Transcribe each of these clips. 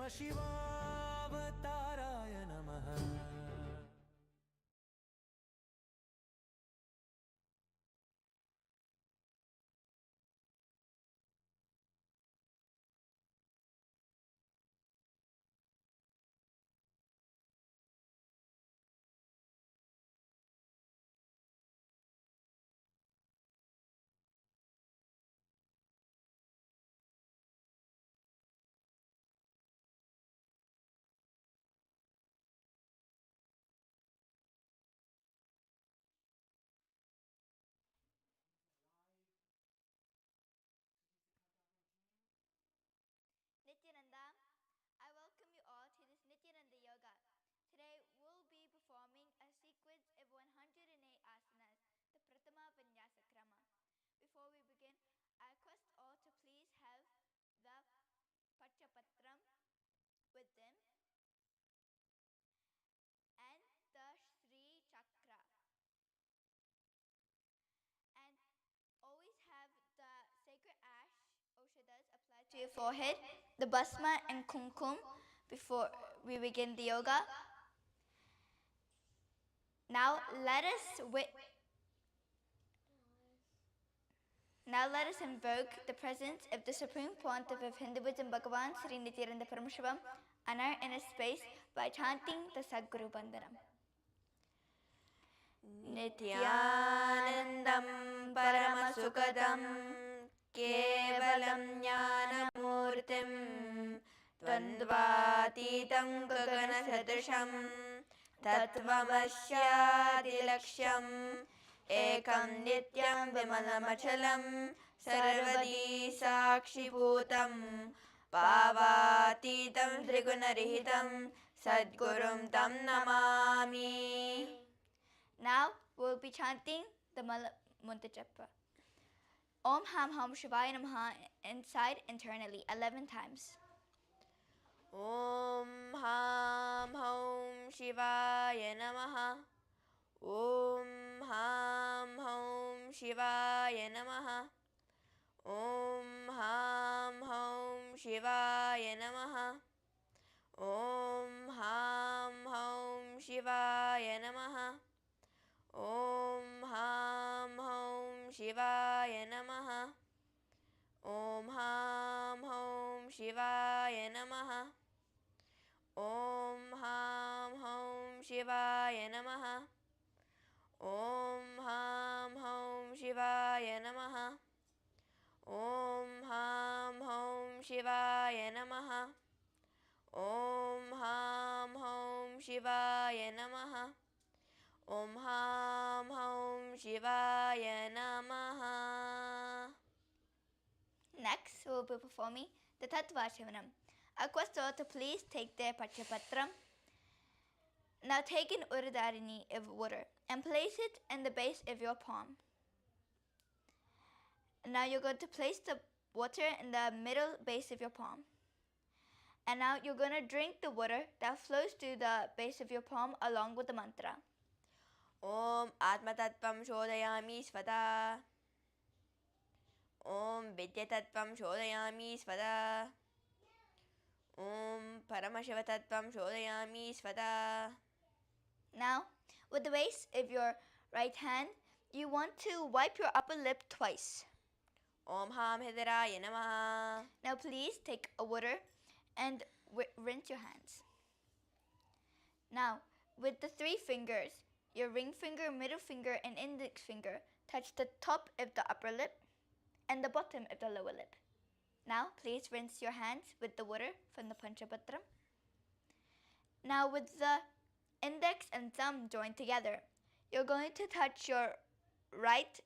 Paramashivavataraaya Namaha. Nithyananda, I welcome you all to this Nithyananda Yoga. Today we'll be performing a sequence of 108 asanas, the Prathama Vinyasa Krama. Before we begin, I request all to please have the Pachapatram with them and the Sri Chakra. And always have the sacred ash Oshadas applied to your forehead, the Basma and Kumkum before we begin the yoga. Now let us invoke the presence of the Supreme Pontiff of Hinduism, Bhagavan Sri Nithyananda Paramashivam, on our inner space by chanting the Sadguru Bandanam. Nithyanandam Paramasukadam Kevalam Jnanamurtim Dvandvatitam Gaganasadrasham Tattvamashyatilaksham Ekam Nityam Vimalamachalam Sarvadi Sakshibhutam Bhavatitam Trigunarihitam Sadgurum Tam Namami. Now we'll be chanting the Mantra Japa. Om Ham Ham Shivaya Namaha inside internally 11 times. Om Ham Hom Shivaya Namaha. Om Ham Hom Shivaya Namaha. Om Ham Hom Shivaya Namaha. Om Ham Hom Shivaya Namaha. Om Ham Hom Shivaya Namaha. Om Ham Hom Shivaya Namaha. Om Ham Hom Shivaya Namaha. Om Ham Hom Shivaya Namaha. Om Ham Hom Shivaya Namaha. Om Ham Hom Shivaya Namaha. Om Ham Hom Shivaya Namaha. Next, we'll be performing the Tattvashavanam. I request all to please take their Pachapatram. Now take an Udarini of water and place it in the base of your palm. Now you're going to place the water in the middle base of your palm. And now you're going to drink the water that flows to the base of your palm along with the mantra. Om Atmatattvam Shodayami Svata. Om Vidyatattvam Shodayami Svata. Om Paramashiva Shodayami Svata. Now, with the base of your right hand, you want to wipe your upper lip twice. Om Ham Hidaraya Namaha. Now please take a water and rinse your hands. Now, with the 3 fingers, your ring finger, middle finger, and index finger, touch the top of the upper lip and the bottom of the lower lip. Now, please rinse your hands with the water from the Panchapatram. Now, with the index and thumb joined together, you're going to touch your right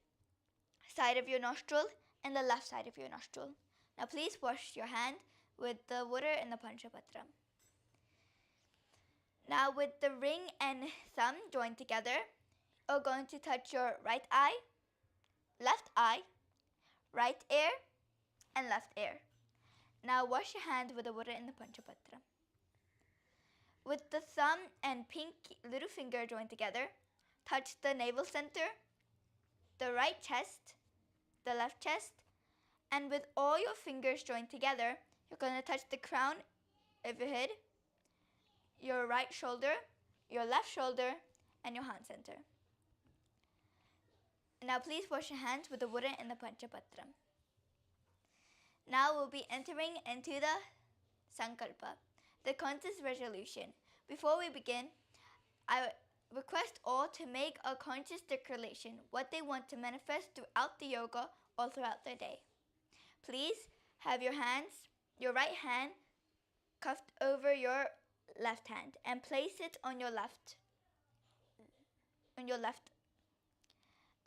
side of your nostril and the left side of your nostril. Now, please wash your hand with the water and the Panchapatram. Now, with the ring and thumb joined together, you're going to touch your right eye, right ear, and left ear. Now, wash your hand with the water and the Panchapatram. With the thumb and pinky little finger joined together, touch the navel center, the right chest, the left chest, and with all your fingers joined together, you're going to touch the crown of your head, your right shoulder, your left shoulder, and your hand center. Now please wash your hands with the water in the Panchapatram. Now we'll be entering into the Sankalpa, the conscious resolution. Before we begin, I request all to make a conscious declaration what they want to manifest throughout the yoga or throughout their day. Please have your right hand cupped over your left hand and place it on your left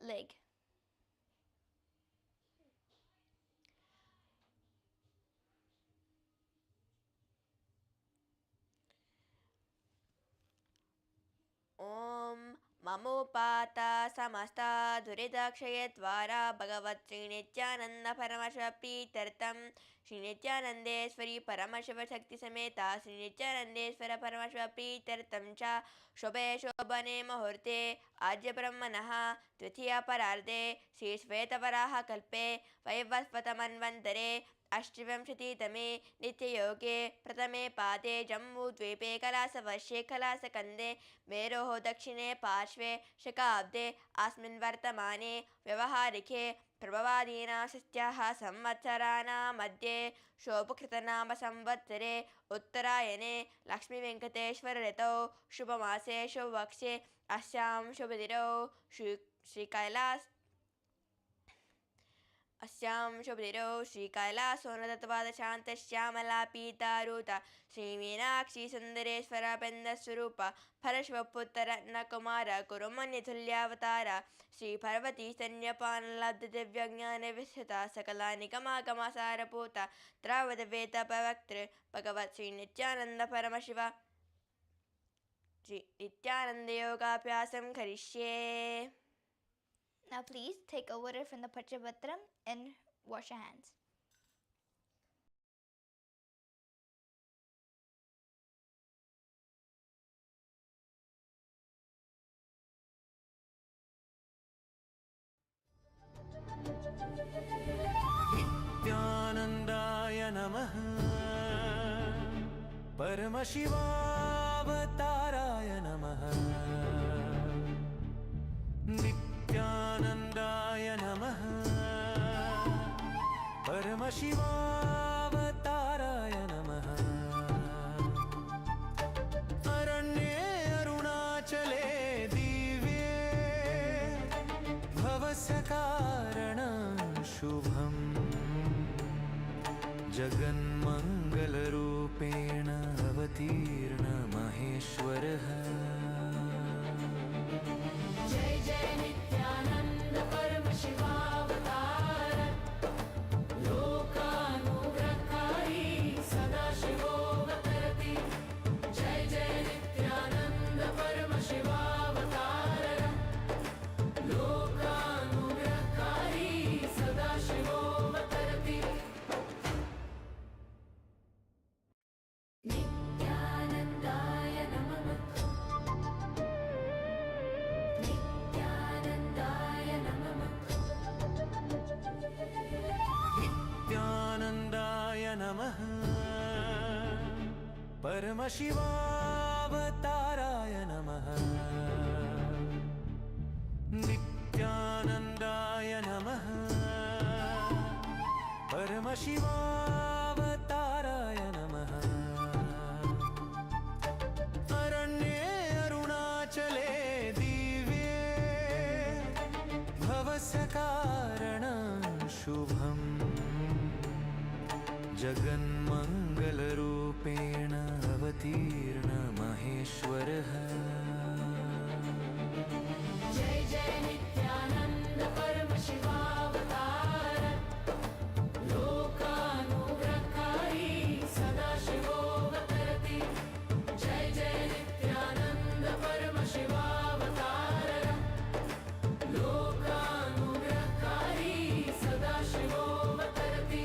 leg. ॐ ममोपाता समस्ता दुरितक्षयद्वारा भगवत् श्रीनित्यानन्दपरमशिवप्रीत्यर्थं श्रीनित्यानन्देश्वरी परमशिवशक्तिसमेता श्रीनित्यानन्देश्वर परमशिवप्रीत्यर्थं च शुभे शोभने मुहूर्ते आद्यब्रह्मणः द्वितीयपरार्धे श्रीश्वेतवराहकल्पे वैवस्वतमन्वन्तरे अष्टविंशतितमे नित्ययोगे प्रथमे पादे जम्बूद्वीपे कलासवर्षे कलासकन्दे मेरोः दक्षिणे पार्श्वे शकाब्दे अस्मिन् वर्तमाने व्यवहारिके प्रभवादीनां षष्ट्याः संवत्सराणां मध्ये शोभकृतनामसंवत्सरे उत्तरायणे लक्ष्मीवेङ्कटेश्वर ऋतौ शुभमासे शुभपक्षे अस्यां शुभदिनौ अस्यां शुभदिनौ श्रीकैलासोन्नतत्वादशान्तश्यामलापीतारूता श्रीमीनाक्षी सुन्दरेश्वरबन्धस्वरूप परशिवपुत्ररत्नकुमार कुरुमन्यतुल्यावतार श्रीपर्वतीस्तन्यपानलब्धदिव्यज्ञानविस्तृता सकलानिगमागमसारभूत द्रावदवेदपवक्तृ भगवत् श्रीनित्यानन्दपरमशिव नित्यानन्दयोगाभ्यासं करिष्ये. Now please take a water from the Panchapatram and wash your hands. Nithyanandaya Namaha Paramashivavatāraya Namaha Nithyanandaya Namaha Paramashivavatāraya Namaha Aranye Arunachale Divye Bhavasakaranam Shubham जगन्मङ्गलरूपेण अवतीर्ण महेश्वरः जय जय नित्यानन्द परमशिवावतार लोकानुग्रहकारी सदाशिवोऽवतरति जय जय नित्यानन्द परमशिवावतार लोकानुग्रहकारी सदाशिवोऽवतरति नित्यानन्दाय नमः नित्यानन्दाय नमः नित्यानन्दाय नमः परमशिवावताराय नमः नित्यानन्दाय नमः परमशिवावताराय नमः अरण्ये अरुणाचले दिव्ये भवसकारणं शुभम् जगन्मङ्गलरूपेण अवतीर्ण महेश्वरः जय जय नित्यानन्द परमशिवावतार लोकानुग्रहकारी सदाशिवोऽवतरति जय जय नित्यानन्द परमशिवावतार लोकानुग्रहकारी सदाशिवोऽवतरति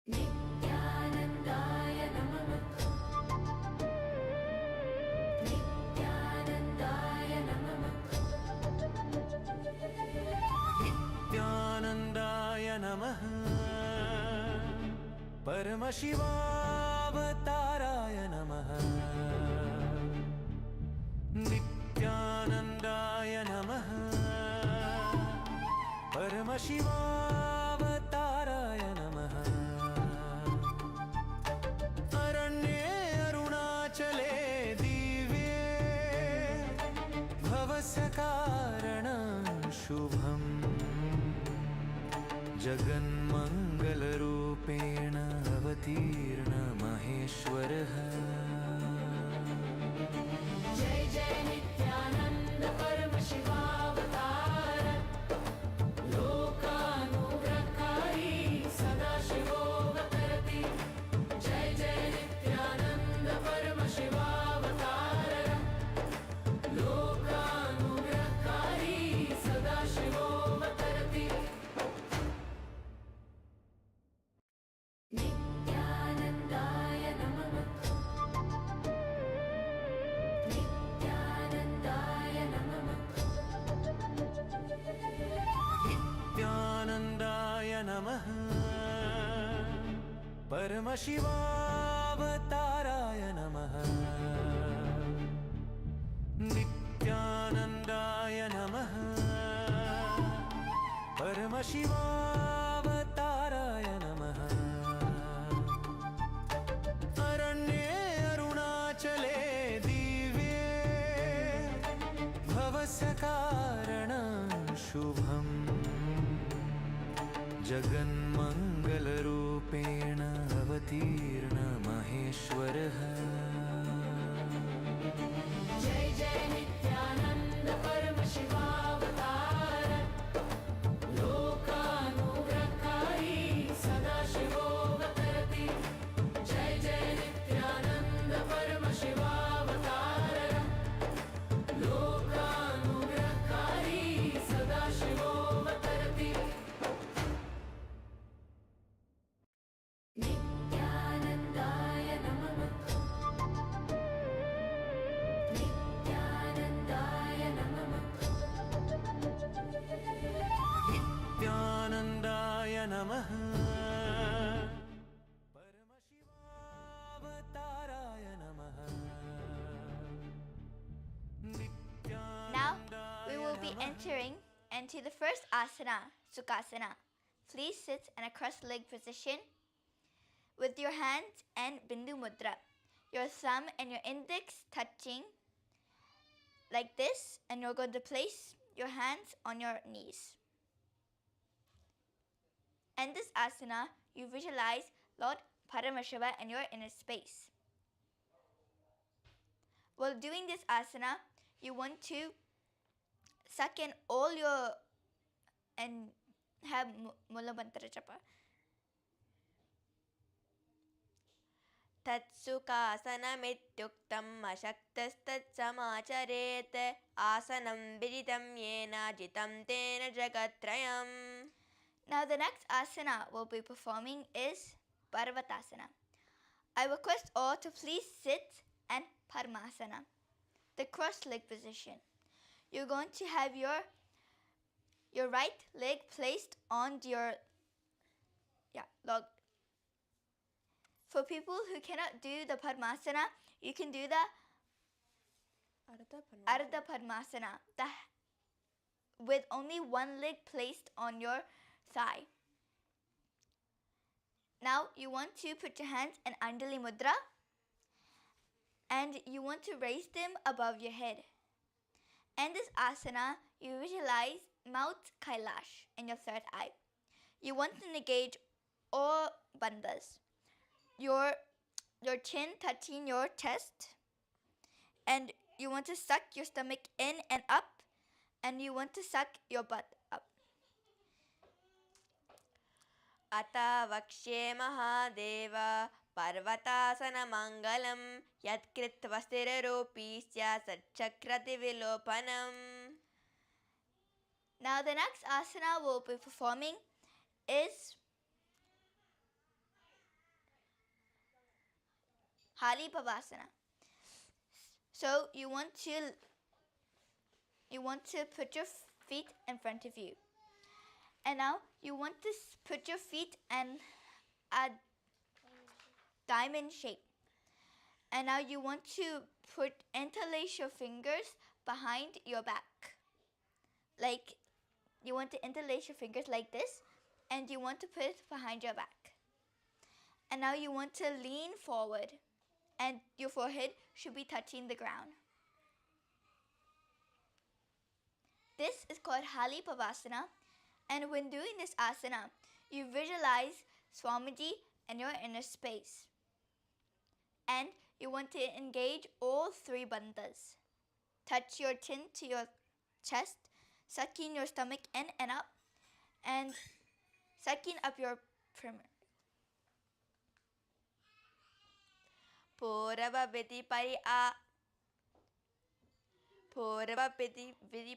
नित्यानन्द परमशिवावताराय नमः नित्यानन्दाय नमः परमशिवावताराय नमः अरण्ये अरुणाचले दिव्ये भवसकारणं शुभम् जगन्मङ्गलरूपेण अवतीर्ण महेश्वरः जय जय नित्यानन्द परमशिवावतार लोकानुग्रहकारी सदाशिवोऽवतरति जय जय नित्यानन्द परमशिवावतार लोकानुग्रहकारी सदाशिवोऽवतरति नित्यानन्दाय नमः नित्यानन्दाय नमः नित्यानन्दाय नमः परमशिवावताराय नमः नित्यानन्दाय नमः परमशिवावताराय नमः अरण्ये अरुणाचले दिव्ये भवसकारणं शुभम् जगन्मङ्गलरूपेण अवतीर्ण महेश्वरः जय जय नित्यानन्द परमशिवावतार लोकानुग्रहकारी सदाशिवोऽवतरति जय जय नित्यानन्द परमशिवावतार लोकानुग्रहकारी सदाशिवोऽवतरति नित्यानन्दाय नमः नित्यानन्दाय नमः नित्यानन्दाय नमः परमशिवावताराय नमः Now we will be entering into the first asana, Sukhasana. Please sit in a cross-legged position with your hands and Bindu Mudra. Your thumb and your index touching like this, and you're going to place your hands on your knees. In this asana, you visualize Lord Paramashiva in your inner space. While doing this asana, you want to suck in all your and have Mula Mantra Japa. तत्सुखासनमित्युक्तम् अशक्तस्तत्समाचरेत् आसनं विदितं येन जितं तेन जगत्त्रयम्. Now the next asana we'll be performing is Parvatasana. I request all to please sit and Padmasana, the cross-leg position. You're going to have your right leg placed on your log. For people who cannot do the Padmasana, you can do the Ardha Padmasana, with only one leg placed on your thigh. Now you want to put your hands in Anjali Mudra and you want to raise them above your head. In this asana, you visualize Mount Kailash in your third eye. You want to negate all bandhas. Your chin touching your chest, and you want to suck your stomach in and up, and you want to suck your butt up. अता वक्ष्ये महादेव पर्वतासनमङ्गलं यत्कृत्वा स्थिररूपी स्यात् सच्चक्रतिविलोपनम्. Now the next asana we'll be performing is Halipavasana. So you want to put your feet in front of you. And now you want to put your feet and diamond shape. And now you want to interlace your fingers behind your back. Like, you want to interlace your fingers like this, and you want to put it behind your back. And now you want to lean forward, and your forehead should be touching the ground. This is called Halipavasana, and when doing this asana, you visualize Swamiji and your inner space. And you want to engage all three bandhas. Touch your chin to your chest, sucking your stomach in and up, and sucking up your primary. Purva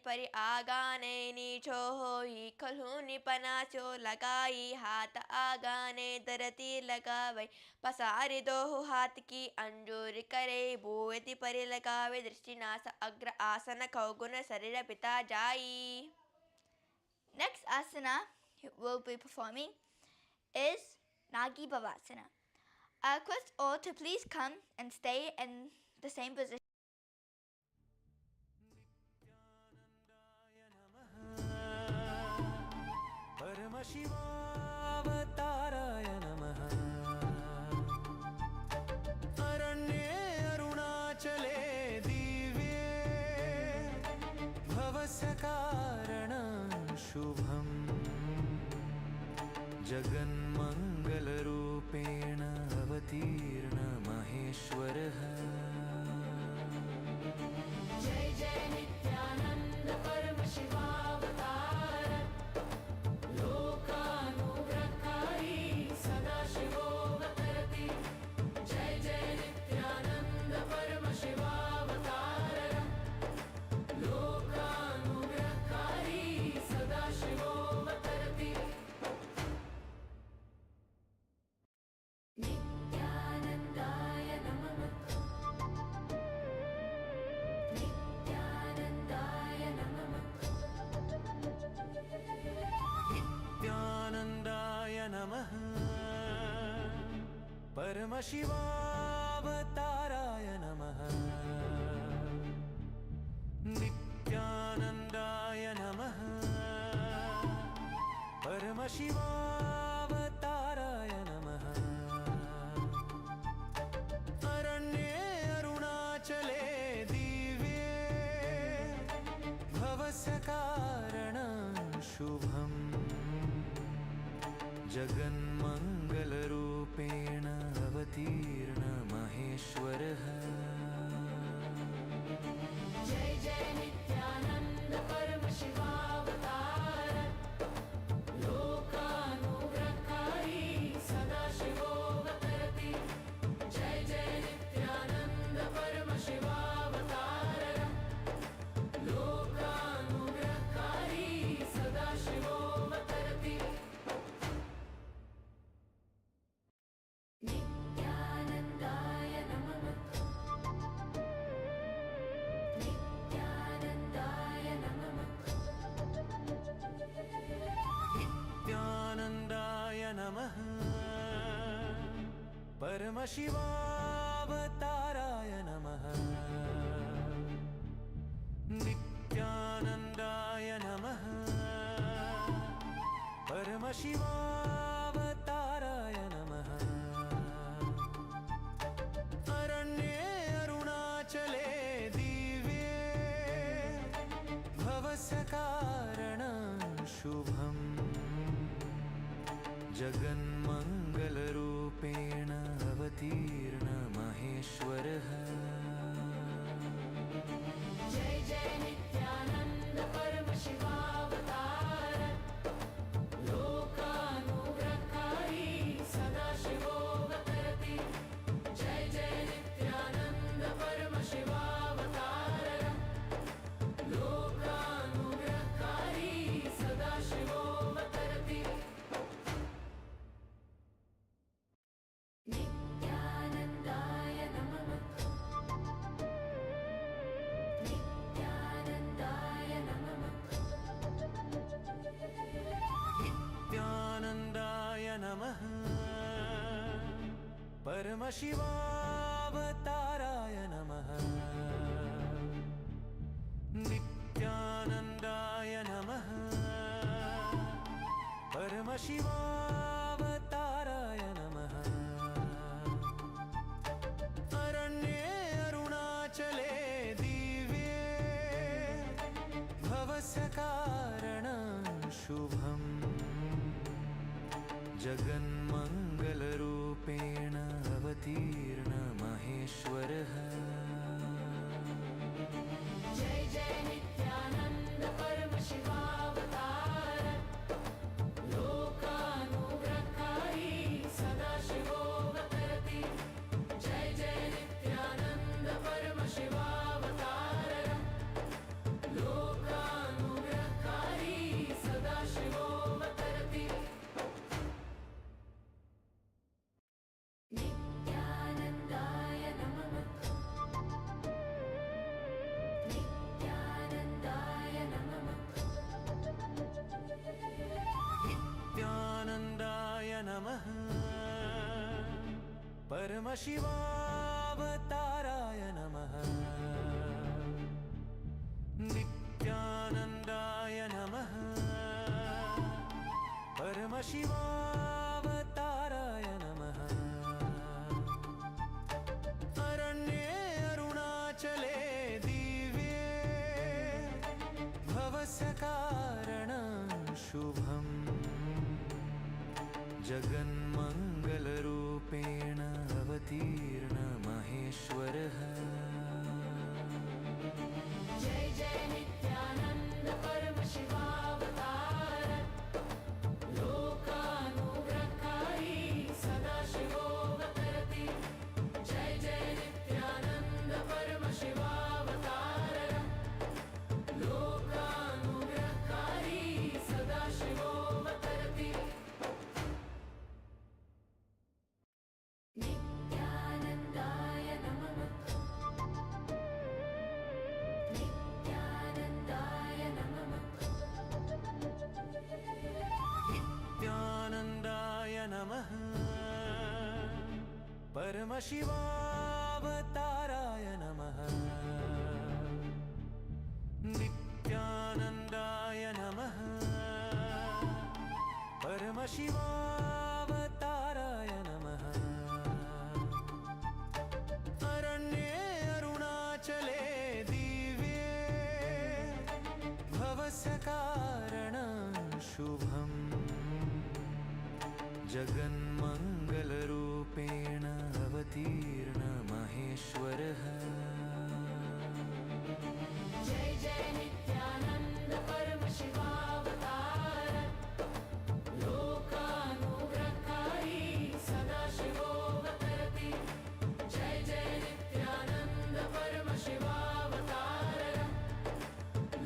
pari agane nicho hi kalhuni panacho lagai hata agane darati lagavai pasari dohu hat ki anjuri kare bhueti pari lagave dristinasa agra asana kauguna sarira pita jai. Next asana we'll be performing is Nagi Bhavasana. I request all to please come and stay in the same position. Paramashivavataraaya namaha. Aranye arunachale divye bhavasakaranam shubham jaganmangalarupena avatirna maheshwarah. जय जय नित्यानंद परमशिवावतार लोकानुग्रहकारी सदाशिवोऽवतरति जय जय नित्यानंद परमशिवावतार लोकानुग्रहकारी सदाशिवोऽवतरति नित्यानन्दाय नमः नित्यानन्दाय नमः Nithyanandaya namaha. Paramashivavataraaya namaha. Nithyanandaya namaha. Paramashivavataraaya namaha. Aranye arunachale divye bhavasakaranam shubham jaganmangalarupena avatirna maheshwarah. जय जय नित्यानंद परमशिवावतार लोकानुग्रहकारी सदाशिवोऽवतरति जय जय नित्यानंद परमशिवावतार लोकानुग्रहकारी सदाशिवोऽवतरति नित्यानन्दाय नमः नित्यानन्दाय नमः Nithyanandaya namaha. Paramashivavataraaya namaha. Nithyanandaya namaha. Paramashivavataraaya namaha. Aranye arunachale divye bhavasakaranam shubham jaganmangalarupena avatirna maheshwarah. जय जय नित्यानंद परमशिवावतार लोकानुग्रहकारी सदाशिवोऽवतरति जय जय नित्यानंद परमशिवावतार लोकानुग्रहकारी सदाशिवोऽवतरति परमशिवावताराय नमः नित्यानन्दाय नमः परमशिवावताराय नमः अरण्ये अरुणाचले दिव्ये भवसकारणं शुभम् जगन्मङ्गलरूपेण अवतीर्ण महेश्वरः जय जय नित्यानन्द परमशिवावतार लोकानुग्रहकारी सदाशिवोऽवतरति जय जय नित्यानन्द परमशिवावतार लोकानुग्रहकारी सदाशिवोऽवतरति नित्यानन्दाय नमः नित्यानन्दाय नमः नित्यानन्दाय नमः परमशिवावताराय नमः नित्यानन्दाय नमः परमशिवावताराय नमः अरण्ये अरुणाचले दिव्ये भवसकारणं शुभम् जगन्मङ्गलरूपेण अवतीर्ण महेश्वरः जय जय नित्यानन्द परमशिवावतार लोकानुग्रहकारी सदाशिवोऽवतरति जय जय नित्यानन्द परमशिवावतार लोकानुग्रहकारी सदाशिवोऽवतरति नित्यानन्दाय नमः नित्यानन्दाय नमः नित्यानन्दाय नमः परमशिवावताराय नमः नित्यानन्दाय नमः परमशिवावताराय नमः अरण्ये अरुणाचले दिव्ये भवसकारणं शुभम् जगन्मङ्गलरूपेण अवतीर्ण महेश्वरः जय जय नित्यानन्द परमशिवावतार लोकानुग्रहकारी सदाशिवोऽवतरति जय जय नित्यानन्द परमशिवावतार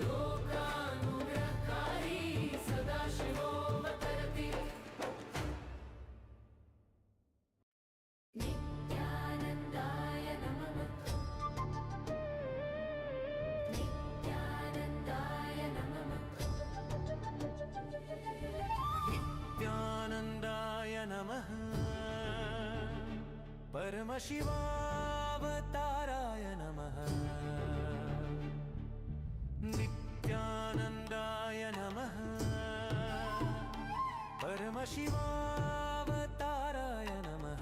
लोकानुग्रहकारी सदाशिवोऽवतरति नित्यानन्दाय नमः नित्यानन्दाय नमः नित्यानन्दाय नमः नित्यानन्दाय नमः परमशिवावतार लोकानुग्रहकारी सदाशिवोऽवतरति जय जय नित्यानन्द परमशिवावतार लोकानुग्रहकारी सदाशिवोऽवतरति नित्यानन्दाय नमः नित्यानन्दाय नमः नित्यानन्दाय नमः परमशिवावताराय नमः नित्यानन्दाय नमः परमशिवावताराय नमः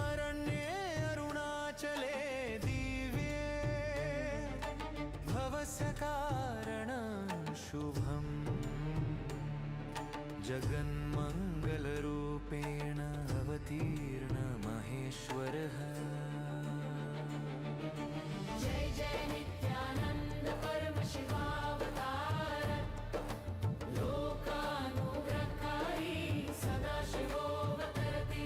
अरण्ये अरुणाचले दिव्ये भवसकारणं शुभम् जगन्मङ्गलरूपेण अवतीर्ण महेश्वरः जय जय नित्यानन्द परमशिवावतार लोकानुग्रहकारी सदाशिवोऽवतरति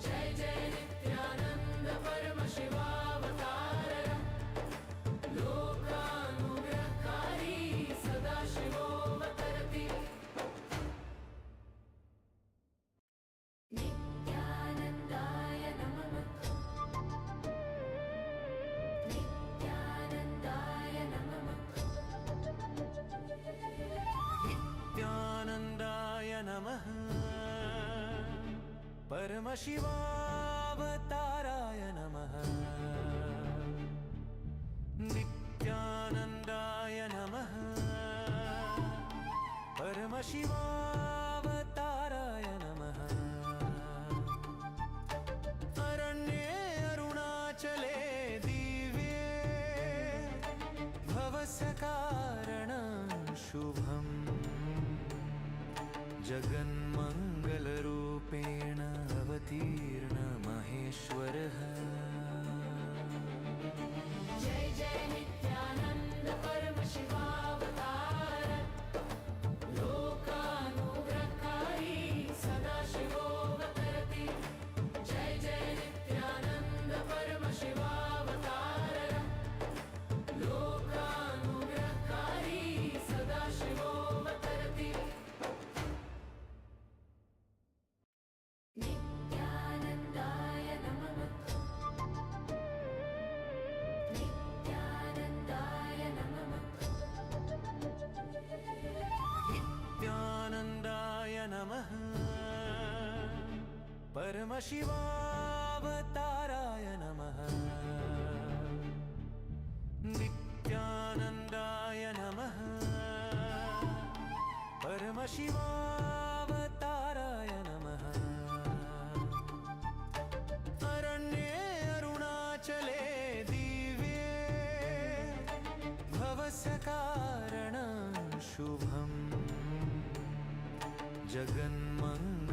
जय जय नित्यानन्द परमशिवावतार लोकानुग्रहकारी सदाशिवोऽवतरति परमशिवावताराय नमः नित्यानन्दाय नमः परमशिवावताराय नमः अरण्ये अरुणाचले दिव्ये भवसकारणं शुभम् जगन्मङ्गलरूपेण अवतीर्ण महेश्वरः जय जय नित्यानन्द परमशिवावतार लोकानुग्रहकारी सदाशिवोऽवतरति जय जय नित्यानन्द परमशिवावतार लोकानुग्रहकारी सदाशिवोऽवतरति नित्यानन्दाय नमः नित्यानन्दाय नमः नित्यानन्दाय नमः परमशिवावताराय नमः नित्यानन्दाय नमः परमशिवावताराय नमः अरण्ये अरुणाचले दिव्ये भवसकारणं शुभम्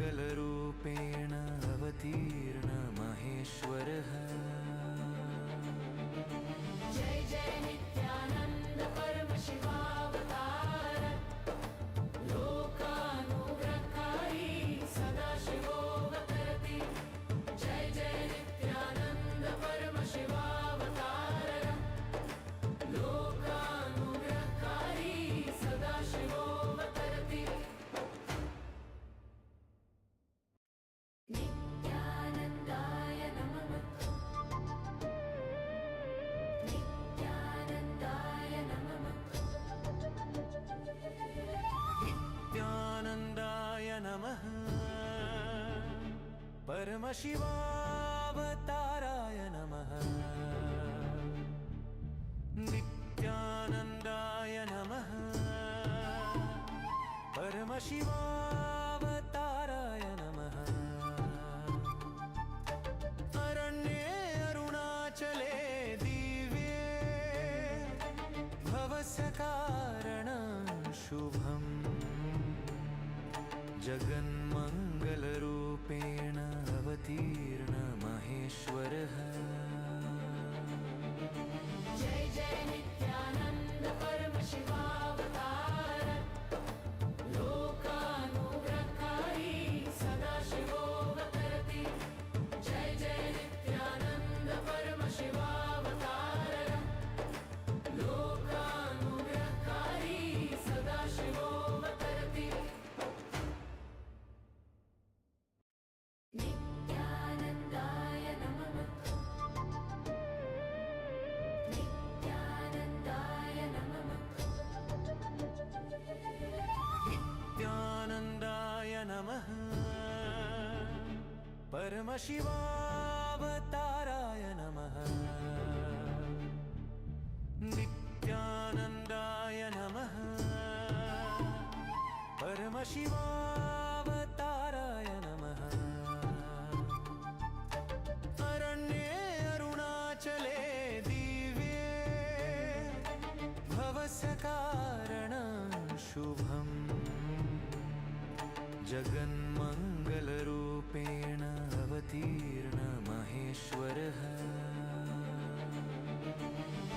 जगन्मङ्गलरूपेण अवतीर्ण महेश्वरः जय जय नित्यानन्द परमशिवावतार लोकानुग्रहकारी सदाशिवोऽवतरति जय जय नित्यानन्द परमशिवावतार लोकानुग्रहकारी सदाशिवोऽवतरति नित्यानन्दाय नमः नित्यानन्दाय नमः नित्यानन्दाय नमः परमशिवावताराय नमः नित्यानन्दाय नमः परमशिवावताराय नमः अरण्ये अरुणाचले दिव्ये भवसकारणं शुभम् जगन्मङ्गलरूपेण अवतीर्ण महेश्वरः जय जय नित्यानन्द परमशिवावतार लोकानुग्रहकारी सदाशिवोऽवतरति जय जय नित्यानन्द परमशिवावतार लोकानुग्रहकारी सदाशिवोऽवतरति नित्यानन्दाय नमः नित्यानन्दाय नमः नित्यानन्दाय नमः परमशिवावताराय नमः नित्यानन्दाय नमः परमशिवावताराय नमः अरण्ये अरुणाचले दिव्ये भवसकारणं शुभम् जगन्मङ्गलरूपेण अवतीर्ण महेश्वरः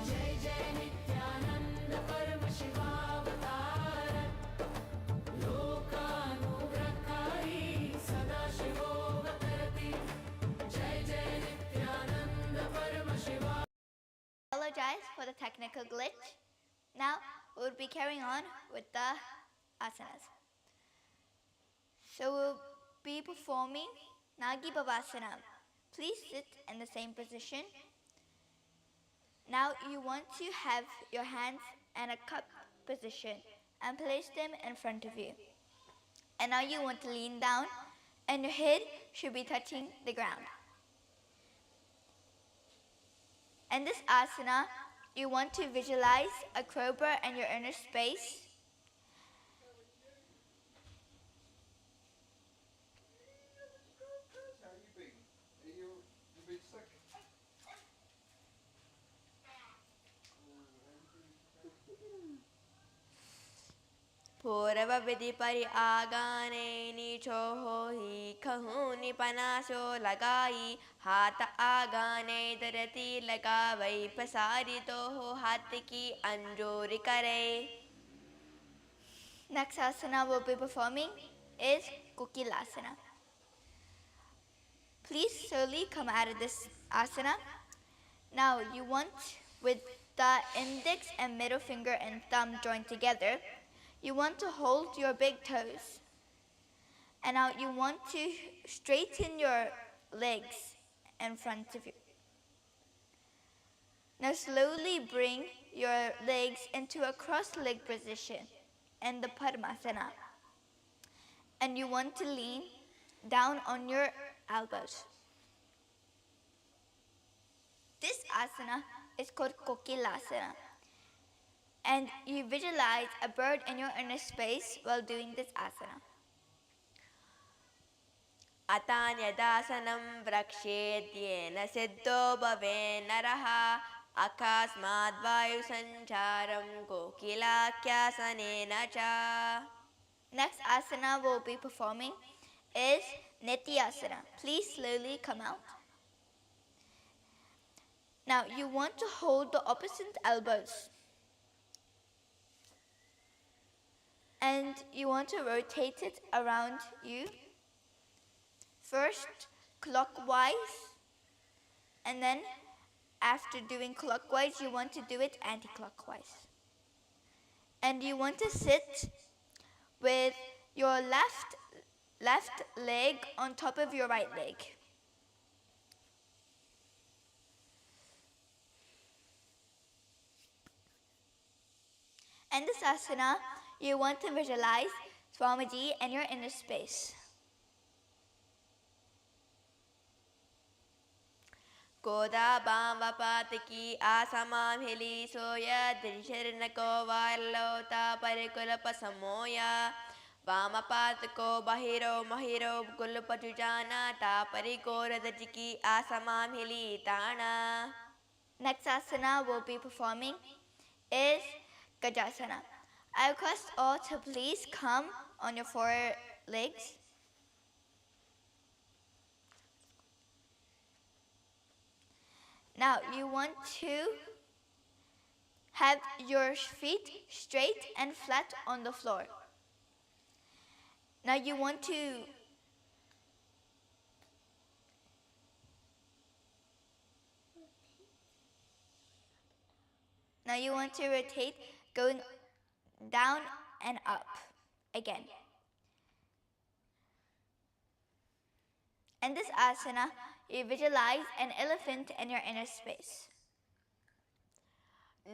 जय जय नित्यानन्द परमशिवावतार लोकानुग्रहकारी सदाशिवोऽवतरति जय जय Nityanand Paramashiva Apologize for the technical glitch. Now we'll be carrying on with the asanas. So we'll be performing Nagi Bhavasana. Please sit in the same position. Now you want to have your hands in a cup position and place them in front of you. And now you want to lean down and your head should be touching the ground. In this asana, you want to visualize a cobra in your inner space. How are you been? You been sick? पूर्व विधि परि आगाने नीचो हो ही कहूनि पनासो लगाई हाथ आगाने धरती लगावई पसारी तो हो हाथ की अंजोरी करे. Next asana we'll be performing is KAILASA. Please slowly come out of this asana. Now you want, with the index and middle finger and thumb joined together, you want to hold your big toes. And now you want to straighten your legs in front of you. Now slowly bring your legs into a cross-leg position in the Padmasana. And you want to lean down on your elbows. This asana is called KAILASA. And you visualize a bird in your inner space while doing this asana. अतान्यदासनं व्रक्ष्येद्येन सिद्धो भवे नरः अकस्माद्वायुसञ्चारं कोकिलाख्यासनेन च. Next asana we'll be performing is Nithyananda. Please slowly come out. Now you want to hold the opposite elbows. And you want to rotate it around you. First clockwise, and then after doing clockwise, you want to do it anti-clockwise. And you want to sit with your left leg on top of your right leg. In this asana, you want to visualize Swamiji in your inner space. Koda bamba patiki asama hili soya dirshirnako varlota parikula pasamoya vama patiko bahiro mahiro gulupajujana ta parikora dajiki asama hili tana. Next asana we'll be performing is Gajasana. I request all to please come on your forelegs. Now you want to have your feet straight and flat on the floor. Now you want to rotate going down and up again. In this asana, you visualize an elephant in your inner space.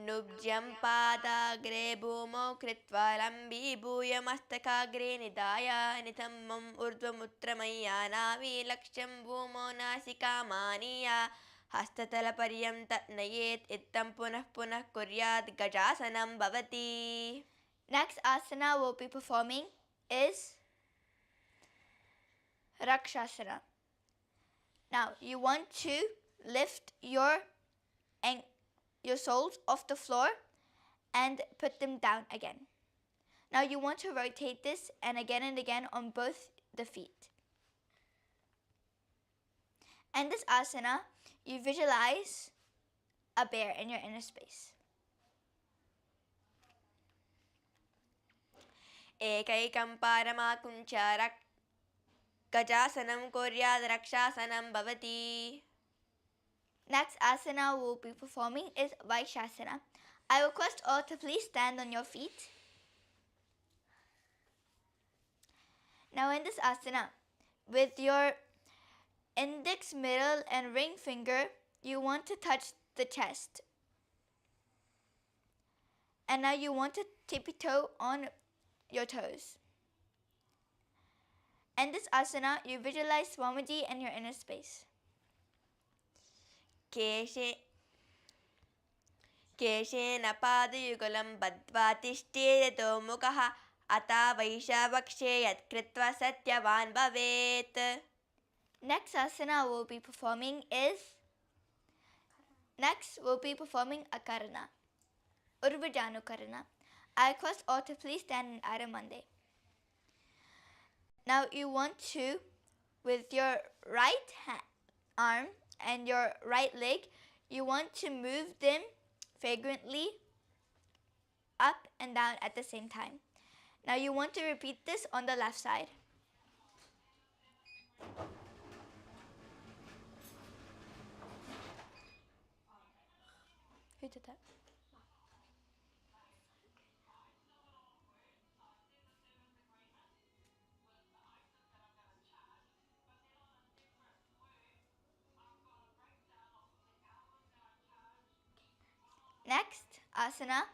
Nubjam padagre bhumo kritva lambi bhuya mastakagre nidaya nithammam urdhvamutramaya navi laksham bhumo nasika maniya hastatala paryamta nayet ittam punah punah kuryat gajasanam bhavati. Next asana we'll be performing is Rakshasana. Now you want to lift your soles off the floor and put them down again. Now you want to rotate this and again on both the feet. In this asana, you visualize a bear in your inner space. Ekaikam paramakuncha gajasanam kuryat rakshasanam bhavati. Next asana we'll be performing is Vaishasana. I request all to please stand on your feet. Now in this asana, with your index, middle and ring finger, you want to touch the chest. And now you want to tippy toe on your toes. And this asana, you visualize Swamiji and your inner space. केशेन पादयुगलं बद्ध्वा तिष्ठेतो मुखः अता वैशावक्षे यत्कृत्वा सत्यवान् भवेत्. Next asana we'll be performing Akarana, Urvajanu Karana. I request all to please stand in Adha Monday. Now you want to, with your right arm and your right leg, you want to move them fragrantly up and down at the same time. Now you want to repeat this on the left side. Who did that? Next asana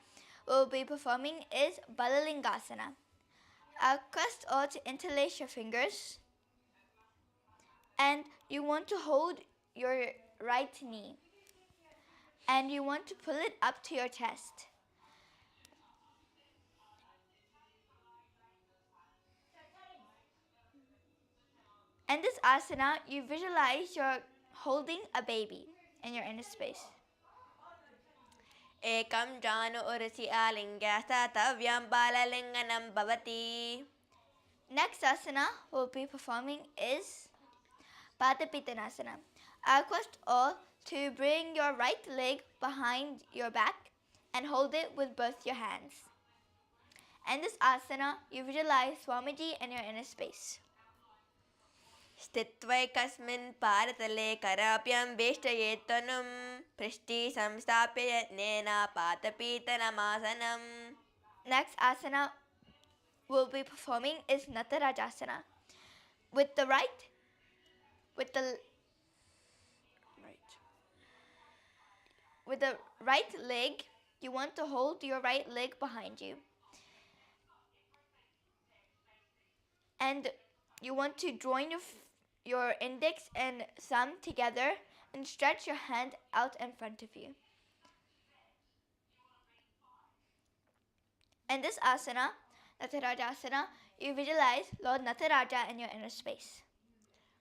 we'll be performing is Balalingasana. I'll request all to interlace your fingers, and you want to hold your right knee and you want to pull it up to your chest. And this asana, you visualize you're holding a baby in your inner space. एकं जानु उरसि आलिङ्ग्य तव्यं बाललिङ्गनं भवति. Next asana we'll be performing is Padapitanasana. I request all to bring your right leg behind your back and hold it with both your hands. And this asana, you visualize Swamiji and your inner space. स्थित्वैकस्मिन् पारतले कराभ्यां वेष्टयेत् तनुं पृष्ठे संस्थाप्य यत्नेन पादपीतनमासनम्. Next asana we'll be performing is Natarajasana. With the right leg, you want to hold your right leg behind you. And you want to join your index and thumb together and stretch your hand out in front of you. And this asana, Natarajasana, you visualize Lord Nataraja in your inner space.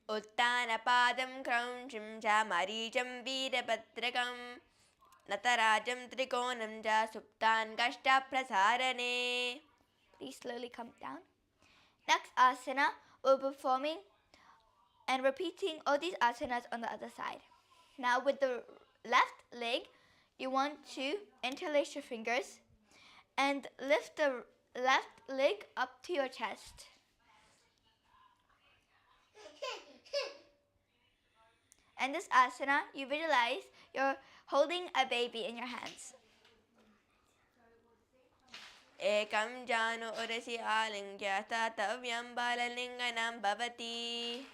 उत्तानपादं क्रौञ्चं च मरीचं वीरभद्रकं नतराजं त्रिकोणं च सुप्तान् कष्टप्रसारणे. Please slowly come down. Next asana, we'll be performing and repeating all these asanas on the other side. Now with the left leg, you want to interlace your fingers and lift the left leg up to your chest. And this asana, you visualize you're holding a baby in your hands. एकं जानु उरसि आलिङ्ग्य तव्यं बाललिङ्गनं भवति.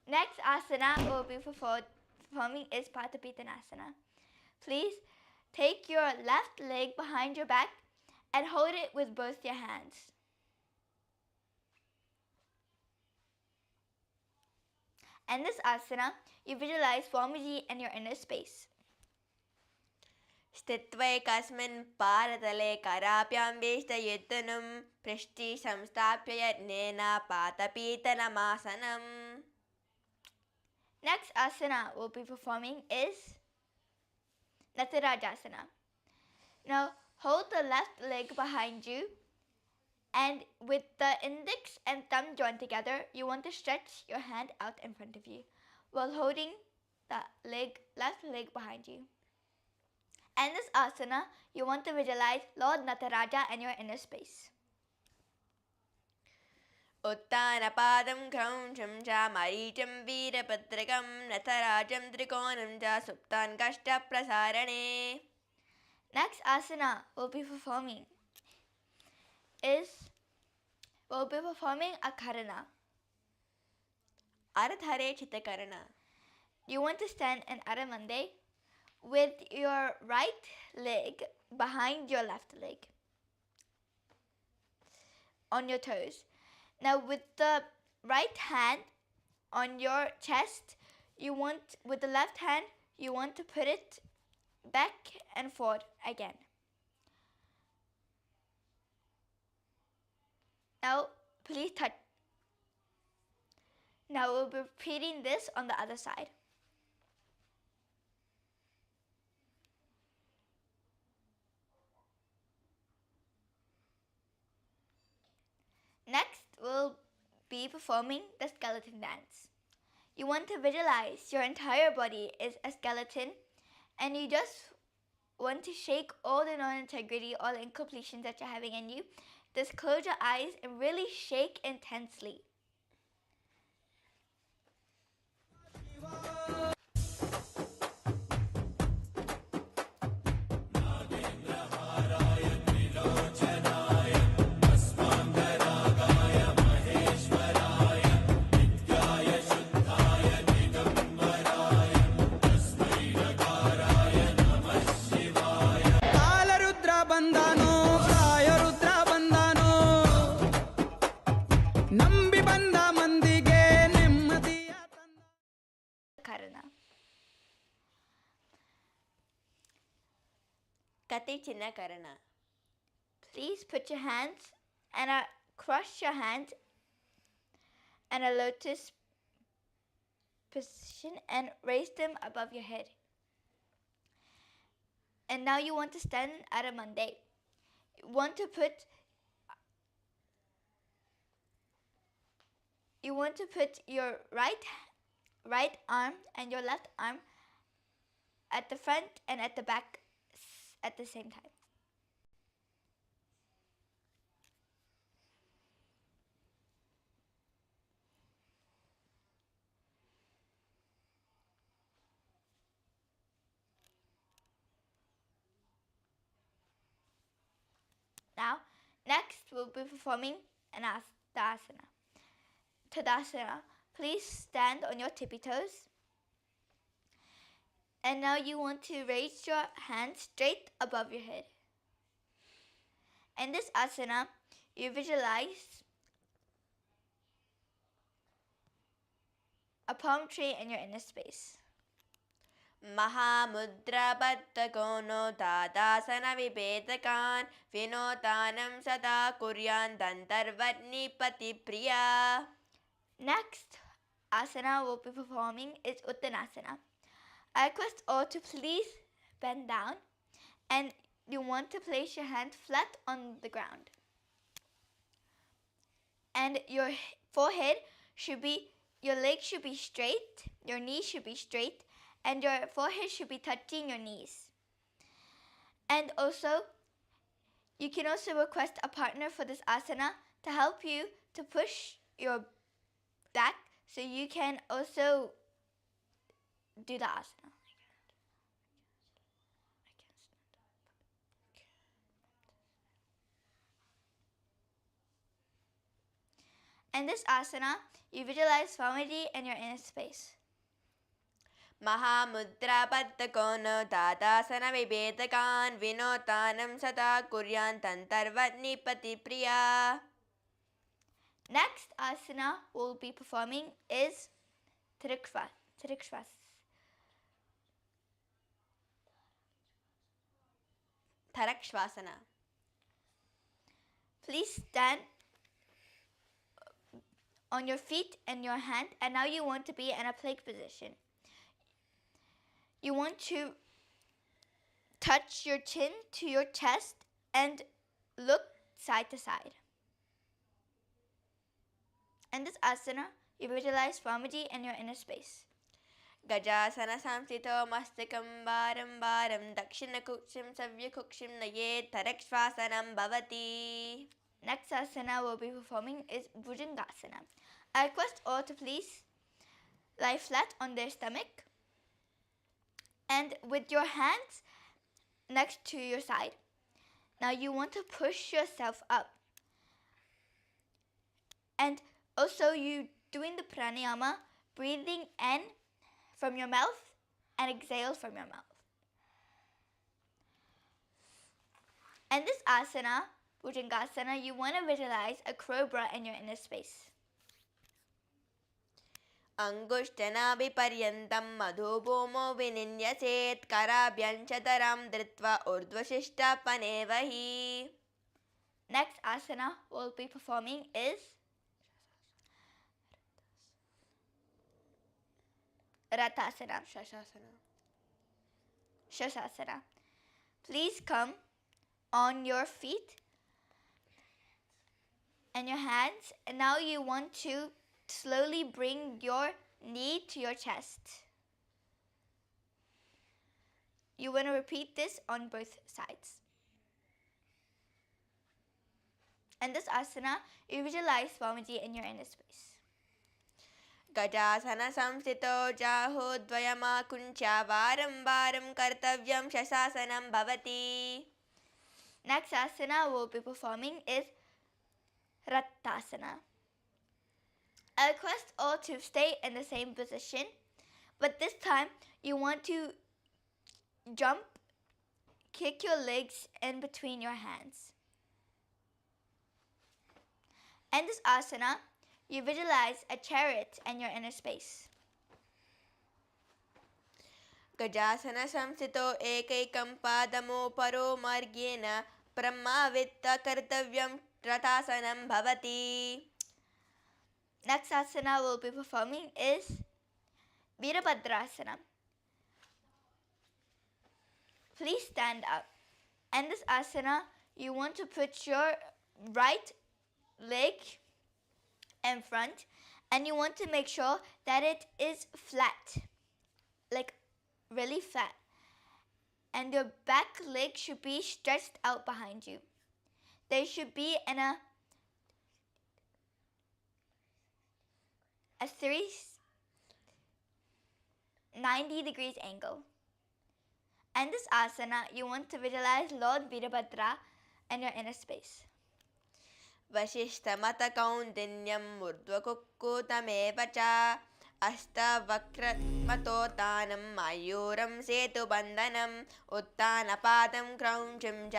Next asana we'll be performing is Padapitanasana. Please take your left leg behind your back and hold it with both your hands. And this asana, you visualize Swamiji and your inner space. स्थित्वैकस्मिन् पारतले कराभ्यां वेष्टयेत् तनुं पृष्ठे संस्थाप्य यत्नेन पादपीतनमासनम्. Next asana we'll be performing is Natarajasana. Now hold the left leg behind you, and with the index and thumb joined together, you want to stretch your hand out in front of you while holding the left leg behind you. And this asana, you want to visualize Lord Nataraja and your inner space. उत्तानपादं क्रौञ्चं च मरीचं वीरभद्रकं नतराजं त्रिकोणं च सुप्तान् कष्टप्रसारणे. Next asana we'll be performing Akarana. अर्धरे चित्तकरण. You want to stand in Adha Monday with your right leg behind your left leg on your toes. Now with the right hand on your chest, with the left hand, you want to put it back and forward again. Now please touch. Now we'll be repeating this on the other side. Next, we'll be performing the skeleton dance. You want to visualize your entire body is a skeleton, and you just want to shake all the non-integrity, all the incompletions that you're having in you. Just close your eyes and really shake intensely. Kati Chinna Karana. Please put your hands and cross your hands and a lotus position and raise them above your head. And now you want to stand at a Monday. You want to put your right arm and your left arm at the front and at the back at the same time. Now, next we'll be performing an asana. Tadasana. Please stand on your tippy toes. And now you want to raise your hands straight above your head. In this asana, you visualize a palm tree in your inner space. Mahamudra Battakono Tadasana Vibetakan Vinotanam Sada Kuryan Dantarvatni Pati Priya. Next asana we'll be performing is Uttanasana. I request all to please bend down, and you want to place your hand flat on the ground. And your legs should be straight, your knees should be straight, and your forehead should be touching your knees. And also, you can also request a partner for this asana to help you to push your back so you can also do the asana. In this asana, you visualize Swamiji in your inner space. Mahamudra Battakono Tadasana Vibetakan Vinotanam Sada Kuryan Dantarvatni Pati Priya. Next asana we'll be performing is Tadakshvas. Tarakshvasana. Please stand on your feet and your hand, and now you want to be in a plank position. You want to touch your chin to your chest and look side to side. In this asana, you visualize Swamiji in your inner space. Gajasana Samsito Mastakam Baram Baram Dakshina Kukshim Savya Kukshim Naye Tarakshvasanam Bhavati. Next asana we'll be performing is Bhujangasana. I request all to please lie flat on their stomach and with your hands next to your side. Now you want to push yourself up. And also you doing the pranayama, breathing in from your mouth and exhale from your mouth. And this asana, Bhujangasana, you want to visualize a cobra in your inner space. अंगुष्ठनाभिपर्यन्तं मधुभूमौ विनिन्यसेत् कराभ्यञ्चतरां धृत्वा ऊर्ध्वशिष्टापनेव हि. Next asana we'll be performing is Ratasana. Shasasana. Please come on your feet and your hands, and now you want to slowly bring your knee to your chest. You want to repeat this on both sides. And this asana, you visualize Swamiji in your inner space. गजासन संस्थितो जाहोद्वयमाकुञ्च्या वारं वारं कर्तव्यं शशासनं भवति. Next asana we'll be performing is Rattasana. I request all to stay in the same position, but this time you want to jump, kick your legs in between your hands. And this asana, you visualize a chariot in your inner space. गजासन संस्थितो एकैकं पादमोपरो मार्गेण ब्रह्मावित्त कर्तव्यं रथासनं भवति. Next asana we'll be performing is Virabhadrasana. Please stand up. And this asana, you want to put your right leg in front, and you want to make sure that it is flat, like really flat. And your back leg should be stretched out behind you. They should be in a 90 degrees angle. And this asana, you want to visualize Lord Virabhadra in your inner space. वसिष्ठमतकौन्दिन्यं ऊर्ध्वकुक्कुटमेव च अष्टवक्रमतोत्तानं मयूरं सेतुबन्धनम् उत्तानपादं क्रौञ्चं च